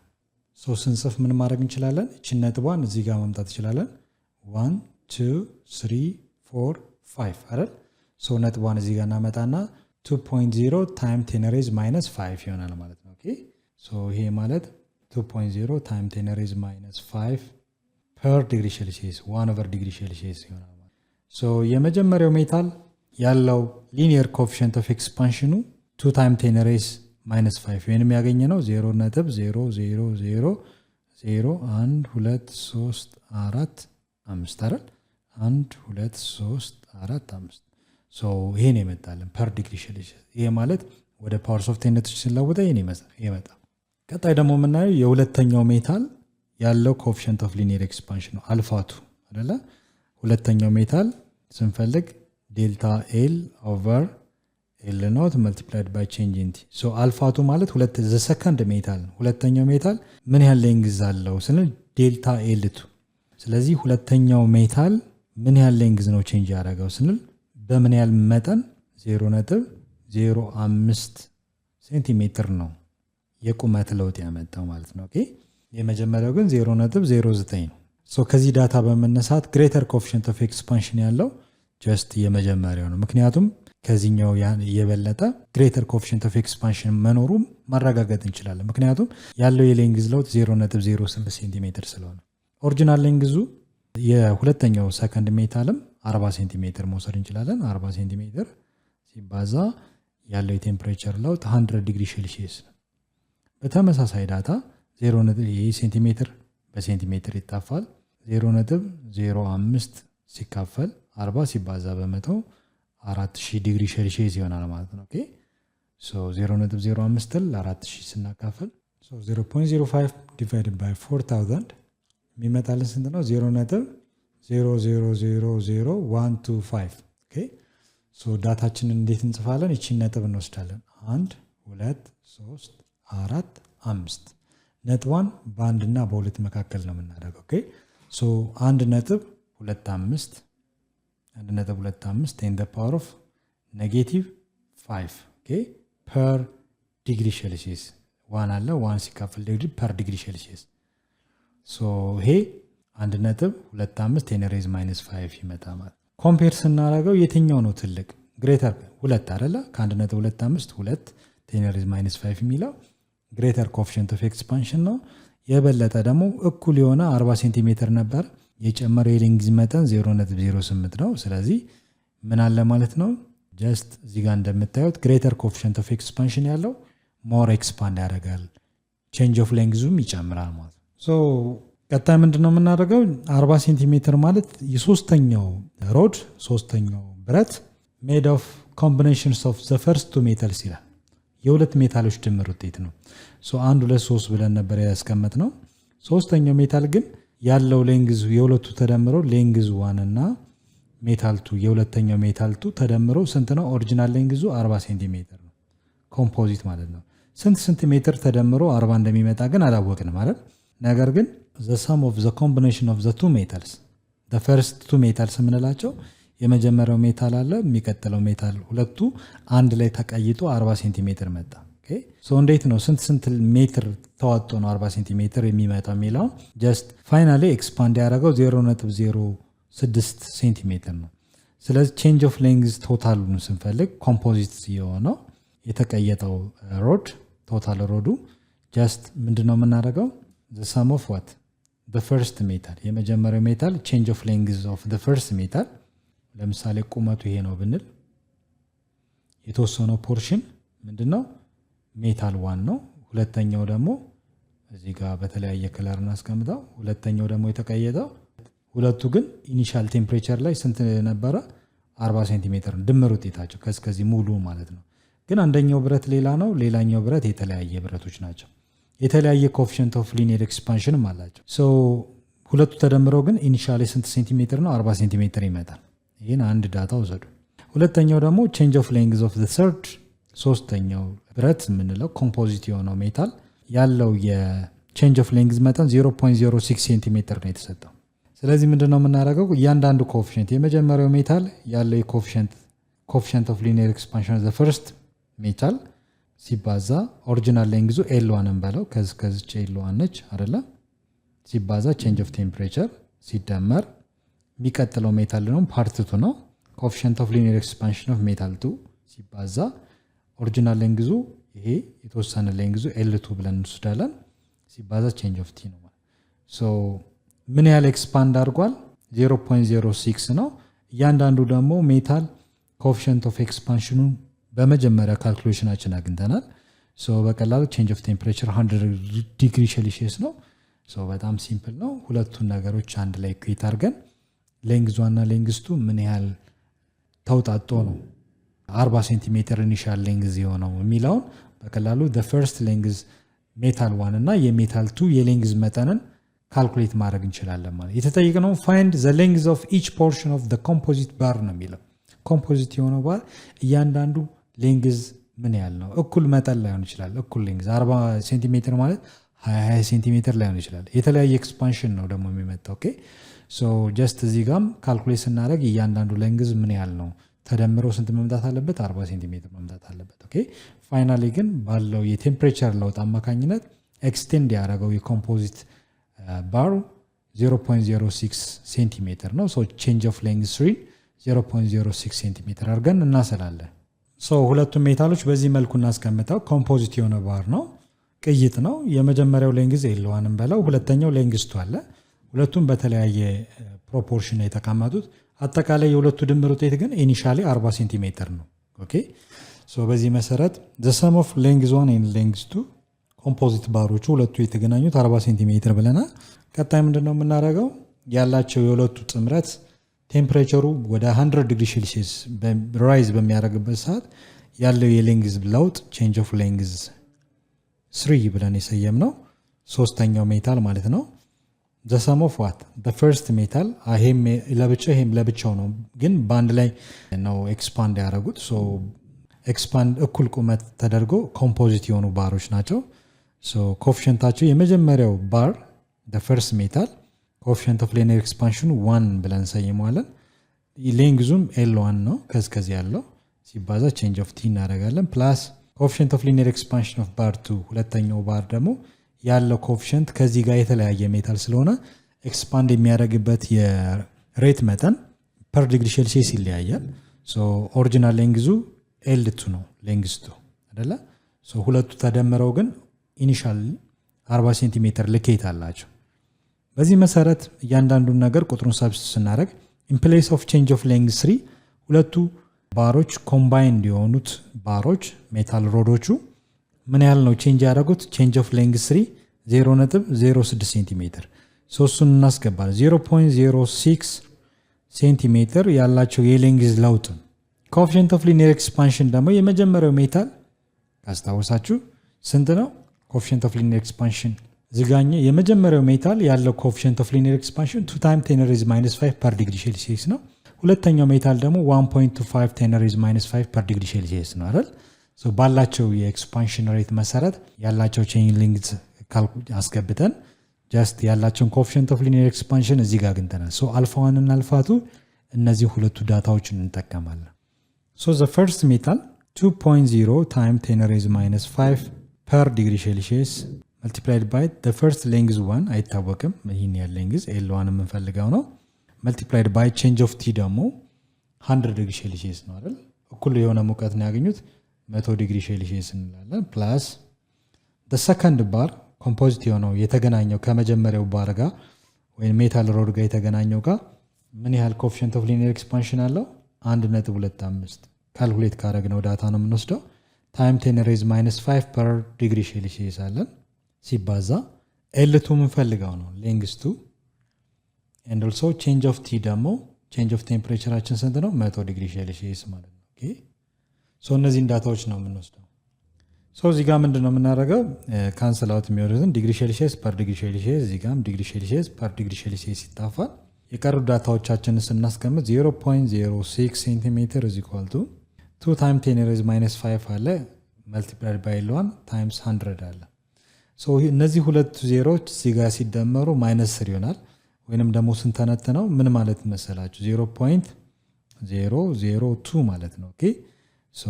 ስንጽፍ ምን ማድረግ እንችላለን? እችን ነጥቧን እዚህ ጋር ማምጣት እንችላለን። 1 2 3 4 5 አይደል? ነጥቧን እዚህ ጋር እናመጣና 2.0 ታይም 10 ሬዝ ማይነስ 5 ይሆናል ማለት ነው። ኦኬ ይሄ ማለት 2.0 ታይም 10 ሬዝ ማይነስ 5 ፐር ዲግሪ ሴልሺየስ 1 ዲግሪ ሴልሺየስ ይሆናል ማለት ነው። የመጀመሪያው ሜታል ያለው ሊኒየር ኮኤፊሽንት ኦፍ ኤክስፓንሽኑ 2 ታይም 10 ሬዝ ማይነስ 5 ወይንም ያገኘ ነው 0.00001 2 3 4 5 አይደል? 1 2 3 4 5 ይሄን ይመጣልን ፐር ዲግሪ ሴልሺየስ። ይሄ ማለት ወደ ፓወርስ ኦፍ 10 ሲለወጥ ይሄን ይመጣል። ቀጣይ ደግሞ የምናየው የሁለተኛው ሜታል ያለው ኮኤፊሽንት ኦፍ ሊኒየር ኤክስፓንሽን ነው አልፋቱ አይደለ? ሁለተኛው ሜታል ስንፈልግ ዴልታ ኤል ኦቨር ኤል ኖት መልቲፕላይድ ባይ ቼንጅ ኢን ቲ። አልፋቱ ማለት ዘ ሰከንድ ሜታል ነው። ሁለተኛው ሜታል ምን ያህል ሌንግዝ አለው ስንል ዴልታ ኤል ቱ። ስለዚህ ሁለተኛው ሜታል ምን ያህል ሌንግዝ ነው ቼንጅ ያደረገው ስንል በምን ያህል መጠን 0.05 ሴንቲሜትር ነው የቁመት ለውጥ ያመጣው ማለት ነው። ኦኬ የመጀመሪያው ግን 0.09 ነው። ከዚህ ዳታ በመነሳት ግሬተር ኮኤፊሽንት ኦፍ ኤክስፓንሽን ያለው ጀስት የመጀመሪያው ነው። ምክንያቱም ከዚህኛው የበለጠ ግሬተር ኮኤፊሽንት ኦፍ ኤክስፓንሽን መኖሩ ማረጋገጥ እንችላለን። ምክንያቱም ያለው የሌንግዝ ለውጥ 0.08 ሴንቲሜትር ስለሆነ ኦሪጂናል ሌንግዙ የሁለተኛው ሰከንድ ሜታልም 40 ሴንቲሜትር መውሰድ እንችላለን። 40 ሴንቲሜትር ሲባዛ ያለው የቴምፕሬቸር ለውጥ 100 ዲግሪ ሴልሺየስ ነው። በተመሳሳይ ዳታ 0 ሴንቲሜትር በሴንቲሜትር ይጣፋል። 0.05 ሲካፈል 40 ሲባዛ በመቶ 4000 ዲግሪ ሴልሺየስ ይሆናል ማለት ነው። ኦኬ 0.05 ለ4000 ስናካፈል 0.05 ዲቫይድድ ባይ 4000 የሚመጣልን ስንት ነው? 0.0000125 ኦኬ ዳታችንን እንዴት እንጽፋለን? ይቺን ነጥብ እንወስዳለን። 1 2 3 4 5 ነጥቧን በአንድ እና በሁለት መካከል ነው የምናደርገው። ኦኬ 1.25 1.25 in the power of -5 ኦኬ ፐር ዲግሪ ሴልሺየስ 1 አለ 1 ሲካፈል ዲግሪ ፐር ዲግሪ ሴልሺየስ ይሄ 1.25 10 ሬዝ ማይነስ 5 ይመጣ ማለት። ኮምፔር ስናደርገው የትኛው ነው ትልቅ? ግሬተር 2 አይደለ? ከ1.25 2 10 ሬዝ ማይነስ 5 የሚለው ግሬተር ኮኤፊሽንት ኦፍ ኤክስፓንሽን ነው። የበለጠ ደግሞ እኩል የሆነ 40 ሴንቲሜትር ነበር። የጨመረው የሌንግዝ መጠን 0.08 ነው። ስለዚህ ምን አለ ማለት ነው? ጀስት እዚህ ጋር እንደምታዩት ግሬተር ኮኤፊሽንት ኦፍ ኤክስፓንሽን ያለው ሞር ኤክስፓንድ ያደርጋል፣ ቼንጅ ኦፍ ሌንግዙም ይጨምራል ማለት ነው። ቀጣይ ምንድነው የምናደርገው? 40 ሴንቲሜትር ማለት የሶስተኛው ሮድ ሶስተኛው ብረት ሜድ ኦፍ ኮምቢኔሽንስ ኦፍ ዘ ፈርስት ቱ ሜታልስ ይላል። የሁለት ሜታሎች ድምር ውጤት ነው። 1 2 3 ብለን ነበር ያስቀመጥ ነው። ሶስተኛው ሜታል ግን ያለው ሌንግዙ የሁለቱ ተደምሮ ሌንግዙ 1 እና ሜታል 2 የሁለተኛው ሜታል 2 ተደምሮ ስንት ነው? ኦሪጂናል ሌንግዙ 40 ሴንቲሜትር ነው። ኮምፖዚት ማለት ነው። ስንት ሴንቲሜትር ተደምሮ 40 እንደሚመጣ ግን አላወቅንም ማለት። ነገር ግን the sum of the combination of the two metals the first two metals የምንላቸው የመጀመሪያው ሜታል አለ የሚቀጥለው ሜታል ሁለቱ አንድ ላይ ተቀይጦ 40 ሴንቲሜትር መጣ። ኦኬ እንዴት ነው ስንት ሜትር ተዋጥቶ ነው 40 ሴንቲሜትር የሚመጣው የሚለው ጀስት ፋይናሊ ኤክስፓንድ ያደረገው 0.06 ሴንቲሜትር ነው። ስለዚህ ቼንጅ ኦፍ ሌንግዝ ቶታሉን ስንፈልግ ኮምፖዚት የሆነው የተቀየጠው ሮድ ቶታል ሮዱ ጀስት ምንድነው የምናደርገው? the sum of what the first metal የመጀመሪያው ሜታል change of length of the first metal ለምሳሌ ቁመቱ ይሄ ነው ብንል የተወሰነው ፖርሽን ምንድነው ሜታል 1 ነው። ሁለተኛው ደግሞ እዚህ ጋር በተለያየ ከለር እናስቀምጣው። ሁለተኛው ደግሞ የተቀየጠው ሁለቱ ግን ኢኒሻል ቴምፕሬቸር ላይ ስንት ነበረ? 40 ሴንቲሜትር ድምር ውጤታቸው ከዚህ ሙሉ ማለት ነው። ግን አንደኛው ብረት ሌላ ነው፣ ሌላኛው ብረት የተለያየ ብረቶች ናቸው። የተለያየ ኮኤፊሽንት ኦፍ ሊኒየር ኤክስፓንሽንም አላቸው። ሁለቱ ተደምረው ግን ኢኒሻሊ ስንት ሴንቲሜትር ነው? 40 ሴንቲሜትር ይመጣል። ይህን አንድ ዳታ ወሰዱ። ሁለተኛው ደግሞ ቼንጅ ኦፍ ሌንግዝ ኦፍ ዘ ሰርድ ሶስተኛው ብረት የምንለው ኮምፖዚት የሆነው ሜታል ያለው የቼንጅ ኦፍ ሌንግዝ መጠን 0.06 ሴንቲሜትር ነው የተሰጠው። ስለዚህ ምንድነው የምናደርገው? እያንዳንዱ ኮኤፊሽንት የመጀመሪያው ሜታል ያለው ኮኤፊሽንት ኦፍ ሊኒየር ኤክስፓንሽን ዘ ፈርስት ሜታል ሲባዛ ኦሪጂናል ሌንግዙ L1 እንበለው ከዚህ L1 ነች አይደለ ሲባዛ ቼንጅ ኦፍ ቴምፕሬቸር ሲደመር የሚቀጥለው ሜታል ነው ፓርት 2 ነው ኮኤፊሺየንት ኦፍ ሊኒየር ኤክስፓንሽን ኦፍ ሜታል 2 ሲባዛ ኦሪጂናል ሌንግዙ ይሄ የተወሰነ ሌንግዙ L2 ብለን እንወስዳለን ሲባዛ ቼንጅ ኦፍ ቲ ነው ማለት ሶ ምን ያህል ኤክስፓንድ አድርጓል 0.06 ነው እያንዳንዱ ደግሞ ሜታል ኮኤፊሺየንት ኦፍ ኤክስፓንሽኑ በመጀመሪያ ካልኩሌሽናችን አግኝተናል ሶ በቀላሉ ቼንጅ ኦፍ ቴምፕሬቸር 100 ዲግሪ ሴልሺየስ ነው ሶ በጣም ሲምፕል ነው ሁለቱን ነገሮች አንድ ላይ ኢኩዌት አድርገን ሌንግዟና ሌንግስቱ ምን ያህል ተውጣጦ ነው 40 ሴንቲሜትር ኢኒሻል ሌንግዝ የሆነው የሚለውን በቀላሉ the first ሌንግዝ ሜታል 1 እና የሜታል 2 የሌንግዝ መጠንን ካልኩሌት ማድረግ እንችላለን ማለት የተጠየቀው find the length of each portion of the composite bar ነው የሚለው ኮምፖዚት የሆነው ባር እያንዳንዱ ሌንግዝ ምን ያህል ነው እኩል መጠን ላይሆን ይችላል እኩል ሌንግዝ 40 ሴንቲሜትር ማለት 20 ሴንቲሜትር ላይሆን ይችላል የተለያየ ኤክስፓንሽን ነው ደግሞ የሚመጣው ኦኬ ሶ ጀስት እዚህ ጋም ካልኩሌት ስናደርግ እያንዳንዱ ሌንግዝ ምን ያህል ነው ተደምሮ ስንት መምጣት አለበት 40 ሴንቲሜትር መምጣት አለበት ኦኬ ፋይናሊ ግን ባለው የቴምፕሬቸር ለውጥ አማካኝነት ኤክስቴንድ ያደረገው የኮምፖዚት ባሩ 0.06 ሴንቲሜትር ነው ሶ ቼንጅ ኦፍ ሌንግዝ 0.06 ሴንቲሜትር አድርገን እናሰላለን ሶ ሁለቱም ሜታሎች በዚህ መልኩ እናስቀምጠው ኮምፖዚት የሆነ ባር ነው ቅይጥ ነው የመጀመሪያው ሌንግዝ L1 እንበለው ሁለተኛው ሌንግዝ 2 አለ ሁለቱም በተለያየ ፕሮፖርሽን የተቀመጡት አጠቃላይ የሁለቱ ድምር ውጤት ግን ኢኒሻሊ 40 ሴንቲሜትር ነው ኦኬ ሶ በዚህ መሰረት the sum of length 1 and length 2 ኮምፖዚት ባሮቹ ሁለቱ የተገናኙት 40 ሴንቲሜትር ብለናል ቀጣይ ምንድነው የምናደርገው ያላቸው የሁለቱ ጥምረት ቴምፕሬቸሩ ወደ 100 ዲግሪ ሴልሺየስ ራይዝ በሚያደርግበት ሰዓት ያለው የሌንግዝ ለውጥ ቼንጅ ኦፍ ሌንግዝ 3 ብለን የሰየምነው ሶስተኛው ሜታል ማለት ነው the sum of what the first metal ይሄም ለብቻው ነው ግን ባንድ ላይ ነው ኤክስፓንድ ያደረጉት ሶ ኤክስፓንድ እኩል ቁመት ተደርጎ ኮምፖዚት የሆኑ ባሮች ናቸው ሶ ኮኤፊሺየንታቸው የመጀመሪያው ባር the first metal coefficient of linear expansion 1 ብለን ሰይመዋለን ሌንግዙም L1 ነው ከዚህ ያለው ሲባዛ change of t እናደርጋለን ፕላስ coefficient of linear expansion of bar 2 ሁለተኛው ባር ደግሞ ያለው ኮኤፊሺየንት ከዚህ ጋር የተለያየ ሜታል ስለሆነ ኤክስፓንድ የሚያደርግበት የሬት መጠን ፐር ዲግሪ ሴልሺየስ ይለያያል ሶ ኦሪጂናል ሌንግዙ L2 ነው ሌንግዝ 2 አይደለ ሶ ሁለቱ ተደምረው ግን ኢኒሻል 40 ሴንቲሜትር ልኬት አላቸው በዚህ መሰረት እያንዳንዱን ነገር ቁጥሩን ሰብስቲት ስናደርግ in place of change of length 3 ሁለቱ ባሮች ኮምባይንድ የሆኑት ባሮች ሜታል ሮዶቹ ምን ያህል ነው ቼንጅ ያደረጉት change of length 3 0.06 ሴንቲሜትር ሶስቱን እናስገባለን 0.06 ሴንቲሜትር ያላቸው የሌንግዝ ለውጥ coefficient of linear expansion ደግሞ የመጀመሪያው ሜታል ካስታወሳችሁ ስንት ነው coefficient of linear expansion ዝጋኘ የመጀመሪያው ሜታል ያለው coefficient of linear expansion 2 times 10 raised minus 5 per degree Celsius ነው ሁለተኛው ሜታል ደግሞ 1.25 10 raised minus 5 per degree Celsius ነው አይደል ሶ ባላቸው የኤክስፓንሽን ሬት መሰረት ያላቸው ቼን ሌንግዝ አስገብተን ጀስት ያላቸውን coefficient of linear expansion እዚህ ጋር አግኝተናል ሶ አልፋ 1 እና አልፋ 2 እነዚህ ሁለቱ ዳታዎችን እንጠቀማለን ሶ the first metal 2.0 times 10 raised minus 5 per degree Celsius multiplied by the first length 1 አይታወቅም ይሄን ያለ ሌንግዝ L1 የምንፈልገው ነው multiplied by change of t ደግሞ 100 degree Celsius ነው አይደል እኩል የሆነ ሙቀት ነው ያገኙት 100 degree Celsius እንላለን plus the second bar composite የሆነው የተገናኘው ከመጀመሪያው ባር ጋር ወይ ሜታል ሮድ ጋር የተገናኘው ጋር ምን ያህል coefficient of linear expansion አለው 1.25 ካልኩሌት ካደረግነው ዳታ ነው የምንወስደው time 10 raised minus 5 per degree Celsius አለን ሲባዛ L2 የምንፈልገው ነው length 2 and also change of t ደግሞ change of temperature አችን ስንት ነው 100 degree Celsius ማለት ነው ኦኬ ሶ እነዚህን ዳታዎች ነው የምንወስደው ሶ እዚህ ጋር ምንድነው የምናደርገው ካንሰል አውት የሚወርድን ዲግሪ ሴልሺየስ ፐር ዲግሪ ሴልሺየስ እዚህ ጋርም ዲግሪ ሴልሺየስ ፐር ዲግሪ ሴልሺየስ ይጣፋል የቀሩ ዳታዎቻችንን ስናስቀምጥ 0.06 ሴንቲሜትር is equal to 2 times 10 raised minus 5 አለ multiplied by L1 times 100 አለ ሶ እነዚህ ሁለት ዜሮዎች እዚህ ጋር ሲደመሩ -3 ይሆናል ወይንም ደግሞ ስንተነተነው ምን ማለት መሰላችሁ 0.002 ማለት ነው ኦኬ ሶ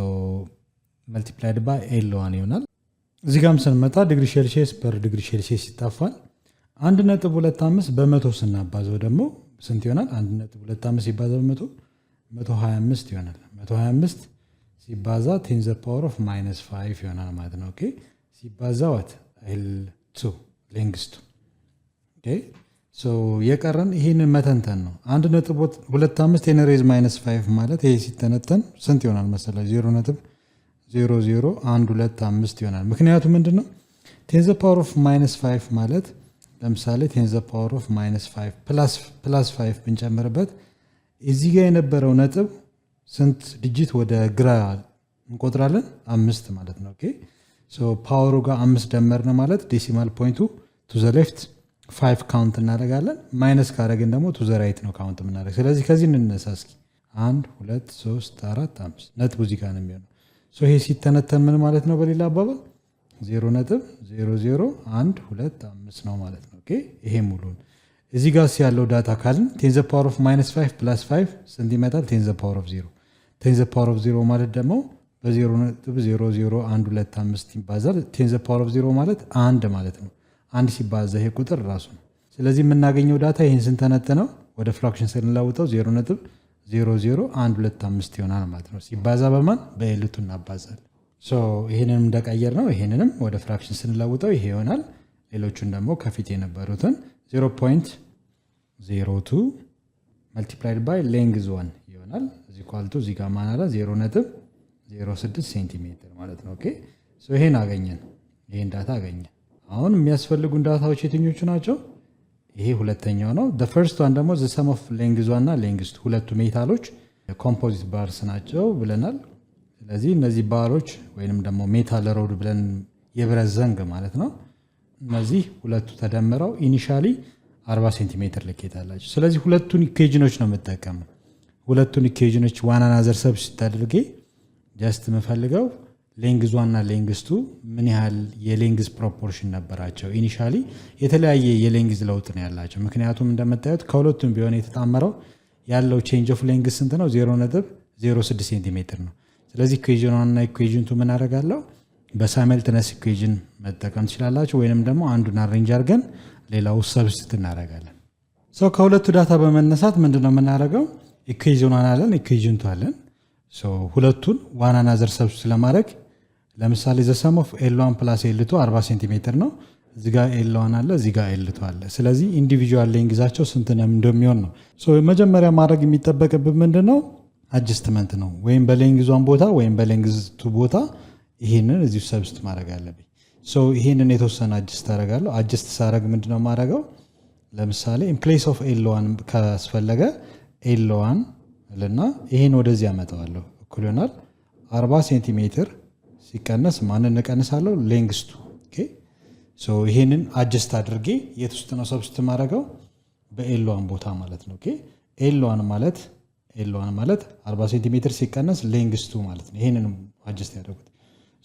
መልቲፕላይድ ባይ ኤል1 ይሆናል። እዚህ ጋርም ስንመጣ ዲግሪ ሴልሺየስ ፐር ዲግሪ ሴልሺየስ ይጣፋል። 1.25 በመቶ ስናባዘው ደግሞ ስንት ይሆናል? 1.25 ሲባዛ በመቶ 125 ይሆናል። 125 ሲባዛ 10 ዘ ፓወር ኦፍ ማይነስ 5 ይሆናል ማለት ነው። ኦኬ ሲባዛ ዋት ኤል2 ሌንግስቱ። ኦኬ ሶ የቀረን ይሄንን መተንተን ነው። 1.25 10 ሬዝ ማይነስ 5 ማለት ይሄ ሲተነተን ስንት ይሆናል መሰለህ? 0.00125 ይሆናል። ምክንያቱም ምንድነው 10 ዘ ፓወር ኦፍ ማይነስ 5 ማለት ለምሳሌ 10 ዘ ፓወር ኦፍ ማይነስ 5 ፕላስ 5 ብንጨምርበት እዚህ ጋር የነበረው ነጥብ ስንት ዲጂት ወደ ግራ እንቆጥራለን? 5 ማለት ነው። ኦኬ ሶ ፓወሩ ጋር 5 ደመርን ማለት ዴሲማል ፖይንቱ ቱ ዘ ሌፍት 5 ካውንት እናደርጋለን። ማይነስ ካደረግን ደግሞ ቱ ዘ ራይት ነው ካውንት የምናደርግ። ስለዚህ ከዚህ እንነሳ እስኪ 1 2 3 4 5 ነጥቡ እዚህ ጋር ነው የሚሆነው። ሶ ይሄ ሲተነተን ምን ማለት ነው? በሌላ አባባል 0.00125 ነው ማለት ነው። ኦኬ ይሄ ሙሉን እዚህ ጋር ያለው ዳታ ካልን 10 ዘ ፓወር ኦፍ ማይነስ 5 ፕላስ 5 ስንት ይመጣል? 10 ዘ ፓወር ኦፍ 0 10 ዘ ፓወር ኦፍ 0 ማለት ደግሞ በ0.00125 ይባዛል። 10 ዘ ፓወር ኦፍ 0 ማለት 1 ማለት ነው። 1 ሲባዛ ይሄ ቁጥር ራሱ ነው። ስለዚህ የምናገኘው ዳታ ይህን ስንተነትነው ወደ ፍራክሽን ስንለውጠው 0.00125 ይሆናል ማለት ነው። ሲባዛ በማን በኤልቱ እናባዛለን። ሶ ይሄንንም እንደቀየር ነው። ይሄንንም ወደ ፍራክሽን ስንለውጠው ይሄ ይሆናል። ሌሎቹን ደግሞ ከፊት የነበሩትን 0.02 መልቲፕላይድ ባይ ሌንግዝ 1 ይሆናል። እዚህ ኳልቱ እዚህ ጋር ማናላ 0.06 ሴንቲሜትር ማለት ነው። ኦኬ ሶ ይሄን አገኘን። ይሄን ዳታ አገኘን። አሁን የሚያስፈልጉን ዳታዎች የትኞቹ ናቸው? ይሄ ሁለተኛው ነው። the first one ደግሞ the sum of length 1 እና length 2 ሁለቱ ሜታሎች ኮምፖዚት ባርስ ናቸው ብለናል። ስለዚህ እነዚህ ባሮች ወይንም ደግሞ ሜታል ሮድ ብለን የብረት ዘንግ ማለት ነው። እነዚህ ሁለቱ ተደምረው ኢኒሻሊ 40 ሴንቲሜትር ልኬት አላቸው። ስለዚህ ሁለቱን ኢኩዌሽኖች ነው የምጠቀመው። ሁለቱን ኢኩዌሽኖች ዋን አናዘር ሰብስቲት አድርጌ ጀስት የምፈልገው ሌንግዝ 1 እና ሌንግዝ 2 ምን ያህል የሌንግዝ ፕሮፖርሽን ነበራቸው። ኢኒሻሊ የተለያየ የሌንግዝ ለውጥ ነው ያላቸው። ምክንያቱም እንደምታዩት ከሁለቱም ቢሆን የተጣመረው ያለው ቼንጅ ኦፍ ሌንግዝ ስንት ነው? 0.06 ሴንቲሜትር ነው። ስለዚህ ኢኩዌሽን 1 እና ኢኩዌሽን 2 ምን አደርጋለሁ? በሳይመልተነስ ኢኩዌሽን መጠቀም ትችላላችሁ፣ ወይንም ደግሞ አንዱን አሬንጅ አድርገን ሌላው ሰብስቲት እናደርጋለን። ሰው ከሁለቱ ዳታ በመነሳት ምንድነው የምናደርገው? ኢኩዌሽን 1 አለን፣ ኢኩዌሽን 2 አለን። ሁለቱን ዋን አናዘር ሰብስቲት ለማድረግ ለምሳሌ ዘ ሰም ኦፍ ኤል1 ፕላስ ኤል2 40 ሴንቲሜትር ነው። እዚህ ጋር ኤል1 አለ፣ እዚህ ጋር ኤል2 አለ። ስለዚህ ኢንዲቪጁዋል ሌንግዛቸው ስንት እንደሚሆን ነው። መጀመሪያ ማድረግ የሚጠበቅብን ምንድነው? አጀስትመንት ነው። ወይም በሌንግዝ 1 ቦታ ወይም በሌንግዝ 2 ቦታ ይሄንን እዚሁ ሰብስቲት ማድረግ አለብኝ። ይሄንን የተወሰነ አጀስት አደርጋለሁ። አጀስት ሳደርግ ምንድነው ማድረገው? ለምሳሌ ኢን ፕሌስ ኦፍ ኤል1 ካስፈለገ ኤል1 ልና ይሄን ወደዚህ ያመጣዋለሁ። እኩል ይሆናል 40 ሴንቲሜትር ሲቀነስ ማንን እንቀንሳለሁ? ሌንግዝ 2። ኦኬ ሶ ይሄንን አጀስት አድርጌ የት ውስጥ ነው ሰብስቲት ማድረገው? በኤል1 ቦታ ማለት ነው። ኦኬ ኤል1 ማለት 40 ሴንቲሜትር ሲቀነስ ሌንግዝ 2 ማለት ነው። ይሄንን አጀስት ያደርጉት።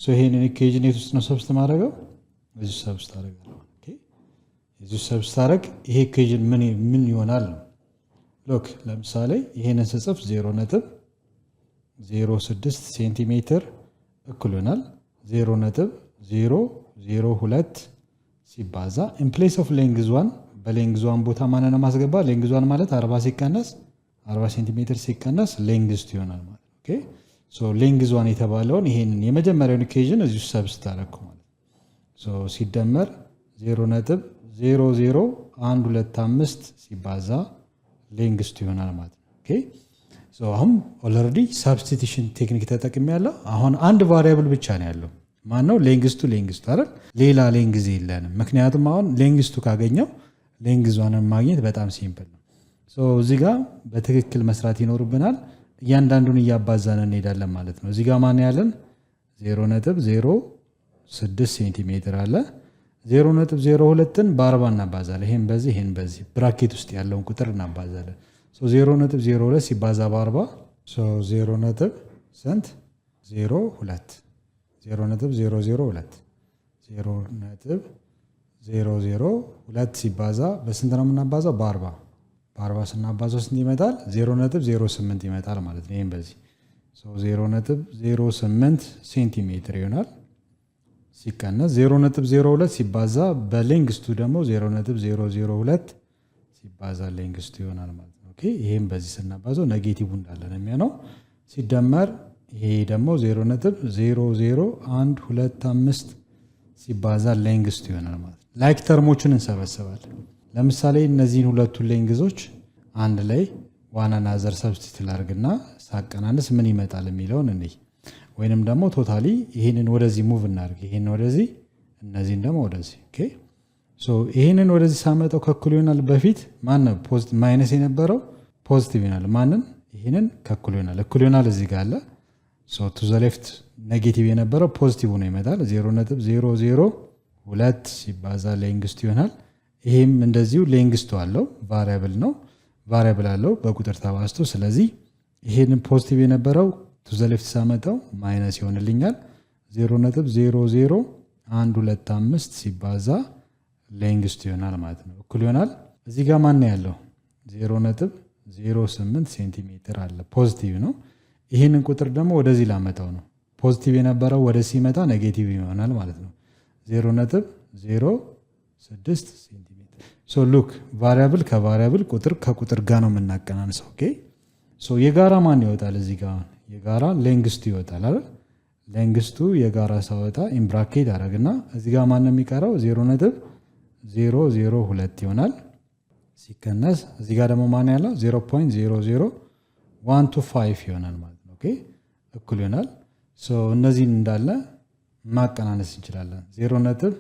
ሶ ይሄንን ኢኩዌሽን የት ውስጥ ነው ሰብስቲት ማድረገው? እዚህ ሰብስቲት አደርጋለሁ። ኦኬ እዚህ ሰብስቲት አደርግ ይሄ ኢኩዌሽን ምን ይሆናል ነው። ሎክ ለምሳሌ ይሄንን ስጽፍ 0.06 ሴንቲሜትር እኩል ይሆናል 0.002 ሲባዛ ኢን ፕሌስ ኦፍ ሌንግዝ 1 በሌንግዝ 1 ቦታ ማንን ነው ማስገባ? ሌንግዝ 1 ማለት 40 ሲቀነስ 40 ሴንቲሜትር ሲቀነስ ሌንግዝ 2 ይሆናል ማለት ነው። ኦኬ ሶ ሌንግዝ 1 የተባለውን ይሄንን የመጀመሪያውን ኢኩዌሽን እዚሁ ሰብስቲት አደረኩ ማለት ነው። ሶ ሲደመር 0.00125 ሲባዛ ሌንግዝ 2 ይሆናል ማለት ነው። ኦኬ ሶ አሁን ኦልሬዲ ሰብስቲቱሽን ቴክኒክ ተጠቅሜያለሁ። አሁን አንድ ቫሪያብል ብቻ ነው ያለው። ማን ነው? ሌንግዝ 2 አይደል? ሌላ ሌንግዝ የለንም። ምክንያቱም አሁን ሌንግዝ 2 ካገኘው ሌንግዝ 1 ማግኘት በጣም ሲምፕል ነው። ሶ እዚህ ጋር በትክክል መስራት ይኖርብናል። እያንዳንዱን እያባዛን እንሄዳለን ማለት ነው። እዚህ ጋር ማን ያለን 0.06 ሴንቲሜትር አለ። 0.02ን በ40 እናባዛለን። ይሄን በዚህ ብራኬት ውስጥ ያለውን ቁጥር እናባዛለን። 0.02 ሲባዛ በ40 0.02 0.002 ሲባዛ በስንት ነው የምናባዛው? በ40 ስናባዛው ስንት ይመጣል? 0.08 ይመጣል ማለት ነው። ይሄን በዚህ 0.08 ሴንቲሜትር ይሆናል። ሲቀነስ 0.02 ሲባዛ በሌንግስቱ ደግሞ 0.002 ሲባዛ ሌንግስቱ ይሆናል ማለት ነው። ኦኬ ይሄም በዚህ ስናባዛው ኔጌቲቭ እንዳለ ነው የሚሆነው። ሲደመር ይሄ ደግሞ 0.00125 ሲባዛ ሌንግስቱ ይሆናል ማለት ነው። ላይክ ተርሞችን እንሰበስባለን። ለምሳሌ እነዚህን ሁለቱን ሌንግዞች አንድ ላይ ዋን አናዘር ሰብስቲቱት ላድርግና ሳቀናንስ ምን ይመጣል የሚለውን እንይ። ወይንም ደግሞ ቶታሊ ይሄንን ወደዚህ ሙቭ እናድርግ፣ ይሄንን ወደዚህ፣ እነዚህን ደግሞ ወደዚህ። ኦኬ ሶ ይሄንን ወደዚህ ሳመጣው ከኩል ይሆናል። በፊት ማን ነው ፖዚቲቭ ማይነስ የነበረው ፖዚቲቭ ይሆናል። ማንን ይሄንን ከኩል ይሆናል፣ እኩል ይሆናል እዚህ ጋር አለ። ሶ ቱ ዘ ሌፍት ኔጌቲቭ የነበረው ፖዚቲቭ ሆኖ ይመጣል። 0.002 ሲባዛ ሌንግስቱ ይሆናል። ይሄም እንደዚሁ ሌንግስቱ አለው፣ ቫሪያብል ነው፣ ቫሪያብል አለው በቁጥር ተባዝቶ። ስለዚህ ይሄንን ፖዚቲቭ የነበረው ቱ ዘ ሌፍት ሳመጣው ማይነስ ይሆንልኛል። 0.00125 ሲባዛ ሌንግስቱ ይሆናል ማለት ነው። እኩል ይሆናል እዚህ ጋር ማን ያለው 0.08 ሴንቲሜትር አለ፣ ፖዚቲቭ ነው። ይህንን ቁጥር ደግሞ ወደዚህ ላመጣው ነው። ፖዚቲቭ የነበረው ወደ ሲመጣ ኔጌቲቭ ይሆናል ማለት ነው። 0.06 ሴንቲሜትር። ሶ ሉክ ቫሪያብል ከቫሪያብል ቁጥር ከቁጥር ጋር ነው የምናቀናንሰው። ኦኬ ሶ የጋራ ማን ይወጣል? እዚህ ጋር የጋራ ሌንግስቱ ይወጣል አይደል? ሌንግስቱ የጋራ ሳወጣ ኢምብራኬት አደረግና እዚህ ጋር ማን ነው የሚቀረው? 0.002 ይሆናል። ሲቀነስ እዚህ ጋር ደግሞ ማን ያለው 0.00125 ይሆናል ማለት ነው። ኦኬ እኩል ይሆናል። ሶ እነዚህን እንዳለ ማቀናነስ እንችላለን። 0.08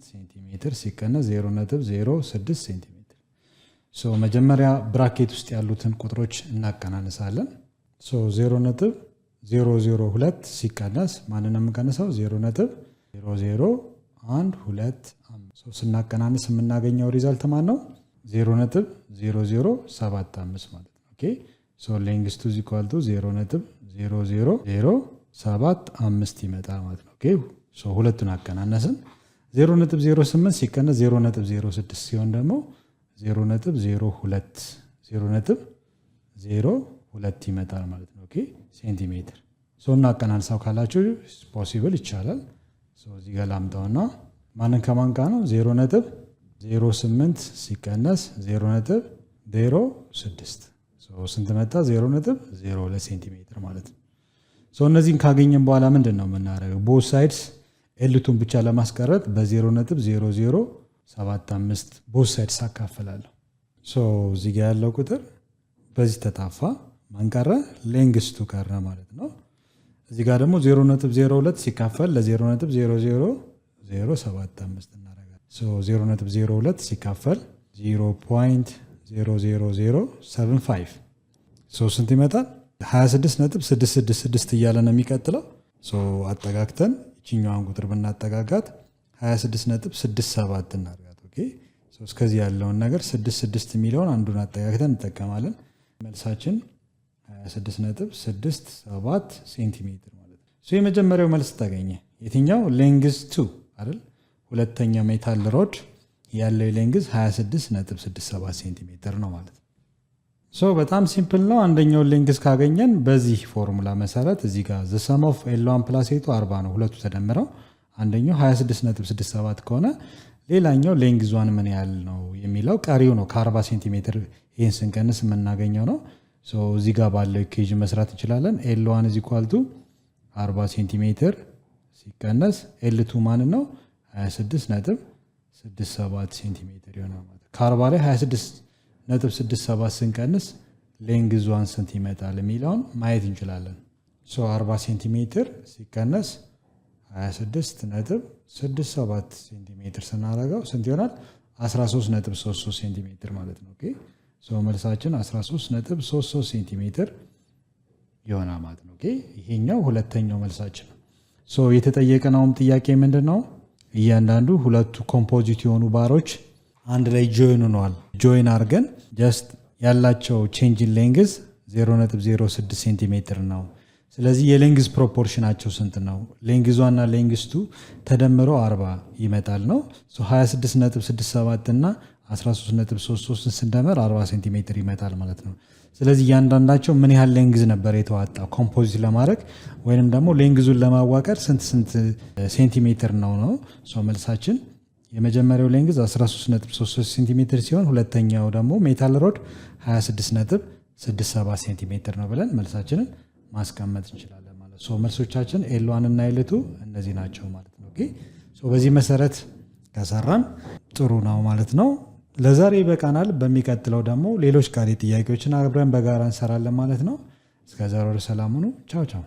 ሴንቲሜትር ሲቀነስ 0.06 ሴንቲሜትር። ሶ መጀመሪያ ብራኬት ውስጥ ያሉትን ቁጥሮች እናቀናነሳለን። ሶ 0.002 ሲቀነስ ማንን ነው የምንቀንሰው? 0.00125 ስናቀናንስ የምናገኘው ሪዛልት ማን ነው? 0.0075 ማለት ነው። ኦኬ ሶ ሌንግስቱ ኢዝ ኢኳል ቱ 0.00075 ይመጣል ማለት ነው። ኦኬ ሶ ሁለቱን አቀናነስን። 0.08 ሲቀነስ 0.06 ሲሆን ደግሞ 0.02 ይመጣል ማለት ነው። ኦኬ ሴንቲሜትር። ሶ እናቀናንሳው ካላችሁ ፖሲብል ይቻላል። ሶ እዚህ ጋር ላምጣውና ማንን ከማን ጋር ነው? 0.08 ሲቀነስ 0.06 ስንት መጣ? 0.02 ሴንቲሜትር ማለት ነው። እነዚህን ካገኘን በኋላ ምንድን ነው የምናደርገው? ቦት ሳይድስ ኤልቱን ብቻ ለማስቀረት በ0.0075 ቦት ሳይድስ አካፈላለሁ። እዚህ ጋ ያለው ቁጥር በዚህ ተጣፋ፣ ማንቀረ? ሌንግስቱ ቀረ ማለት ነው። እዚህ ጋር ደግሞ 0.02 ሲካፈል ለ0.00075 እናደርጋለን። 0.02 ሲካፈል 0.00075 ስንት ይመጣል? 26.666 እያለ ነው የሚቀጥለው። አጠጋግተን ይችኛዋን ቁጥር ብናጠጋጋት 26.67 እናርጋት። ኦኬ እስከዚህ ያለውን ነገር 66 የሚለውን አንዱን አጠጋግተን እንጠቀማለን። መልሳችን 26.67 ሴንቲሜትር ማለት ነው። የመጀመሪያው መልስ ታገኘ። የትኛው? ሌንግዝ 2 አይደል? ሁለተኛው ሜታል ሮድ ያለው ሌንግዝ 26.67 ሴንቲሜትር ነው ማለት ነው። በጣም ሲምፕል ነው። አንደኛውን ሌንግዝ ካገኘን በዚህ ፎርሙላ መሰረት እዚህ ጋር the sum of L1 plus A2 40 ነው። ሁለቱ ተደምረው አንደኛው 26.67 ከሆነ ሌላኛው ሌንግዝ 1 ምን ያህል ነው የሚለው ቀሪው ነው። ከ40 ሴንቲሜትር ይህን ስንቀንስ የምናገኘው ነው። እዚህ ጋር ባለው ኢኩዌሽን መስራት እንችላለን። L1 is equal to 40 ሴንቲሜትር ሲቀነስ L2 ማን ነው? 26.67 ሴንቲሜትር ይሆናል ማለት ነው። ከ40 ላይ 26.67 ስንቀንስ ሌንግዝ 1 ስንት ይመጣል የሚለውን ማየት እንችላለን። 40 ሴንቲሜትር ሲቀነስ 26.67 ሴንቲሜትር ስናደርገው ስንት ይሆናል? 13.33 ሴንቲሜትር ማለት ነው። ኦኬ መልሳችን 13.33 ሴንቲሜትር ይሆናል ማለት ነው። ኦኬ ይሄኛው ሁለተኛው መልሳችን ነው። የተጠየቀነውም ጥያቄ ምንድነው? እያንዳንዱ ሁለቱ ኮምፖዚት የሆኑ ባሮች አንድ ላይ ጆይን ሆነዋል። ጆይን አድርገን ጀስት ያላቸው ቼንጅ ኢን ሌንግዝ 0.06 ሴንቲሜትር ነው። ስለዚህ የሌንግዝ ፕሮፖርሽናቸው ስንት ነው? ሌንግዝ 1 እና ሌንግዝ 2 ተደምረው 40 ይመጣል ነው። 26.67 እና 13.33 ስንደመር 40 ሴንቲሜትር ይመጣል ማለት ነው። ስለዚህ እያንዳንዳቸው ምን ያህል ሌንግዝ ነበር የተዋጣው ኮምፖዚት ለማድረግ ወይንም ደግሞ ሌንግዙን ለማዋቀር ስንት ሴንቲሜትር ነው መልሳችን የመጀመሪያው ሌንግዝ 13.33 ሴንቲሜትር ሲሆን ሁለተኛው ደግሞ ሜታል ሮድ 26.67 ሴንቲሜትር ነው ብለን መልሳችንን ማስቀመጥ እንችላለን ማለት ነው። መልሶቻችን ኤል1 እና ኤል2 እነዚህ ናቸው ማለት ነው። ኦኬ በዚህ መሰረት ከሰራን ጥሩ ነው ማለት ነው። ለዛሬ ይበቃናል። በሚቀጥለው ደግሞ ሌሎች ቃል ጥያቄዎችን አብረን በጋራ እንሰራለን ማለት ነው። እስከዛሬው ሰላም ሁኑ። ቻው ቻው።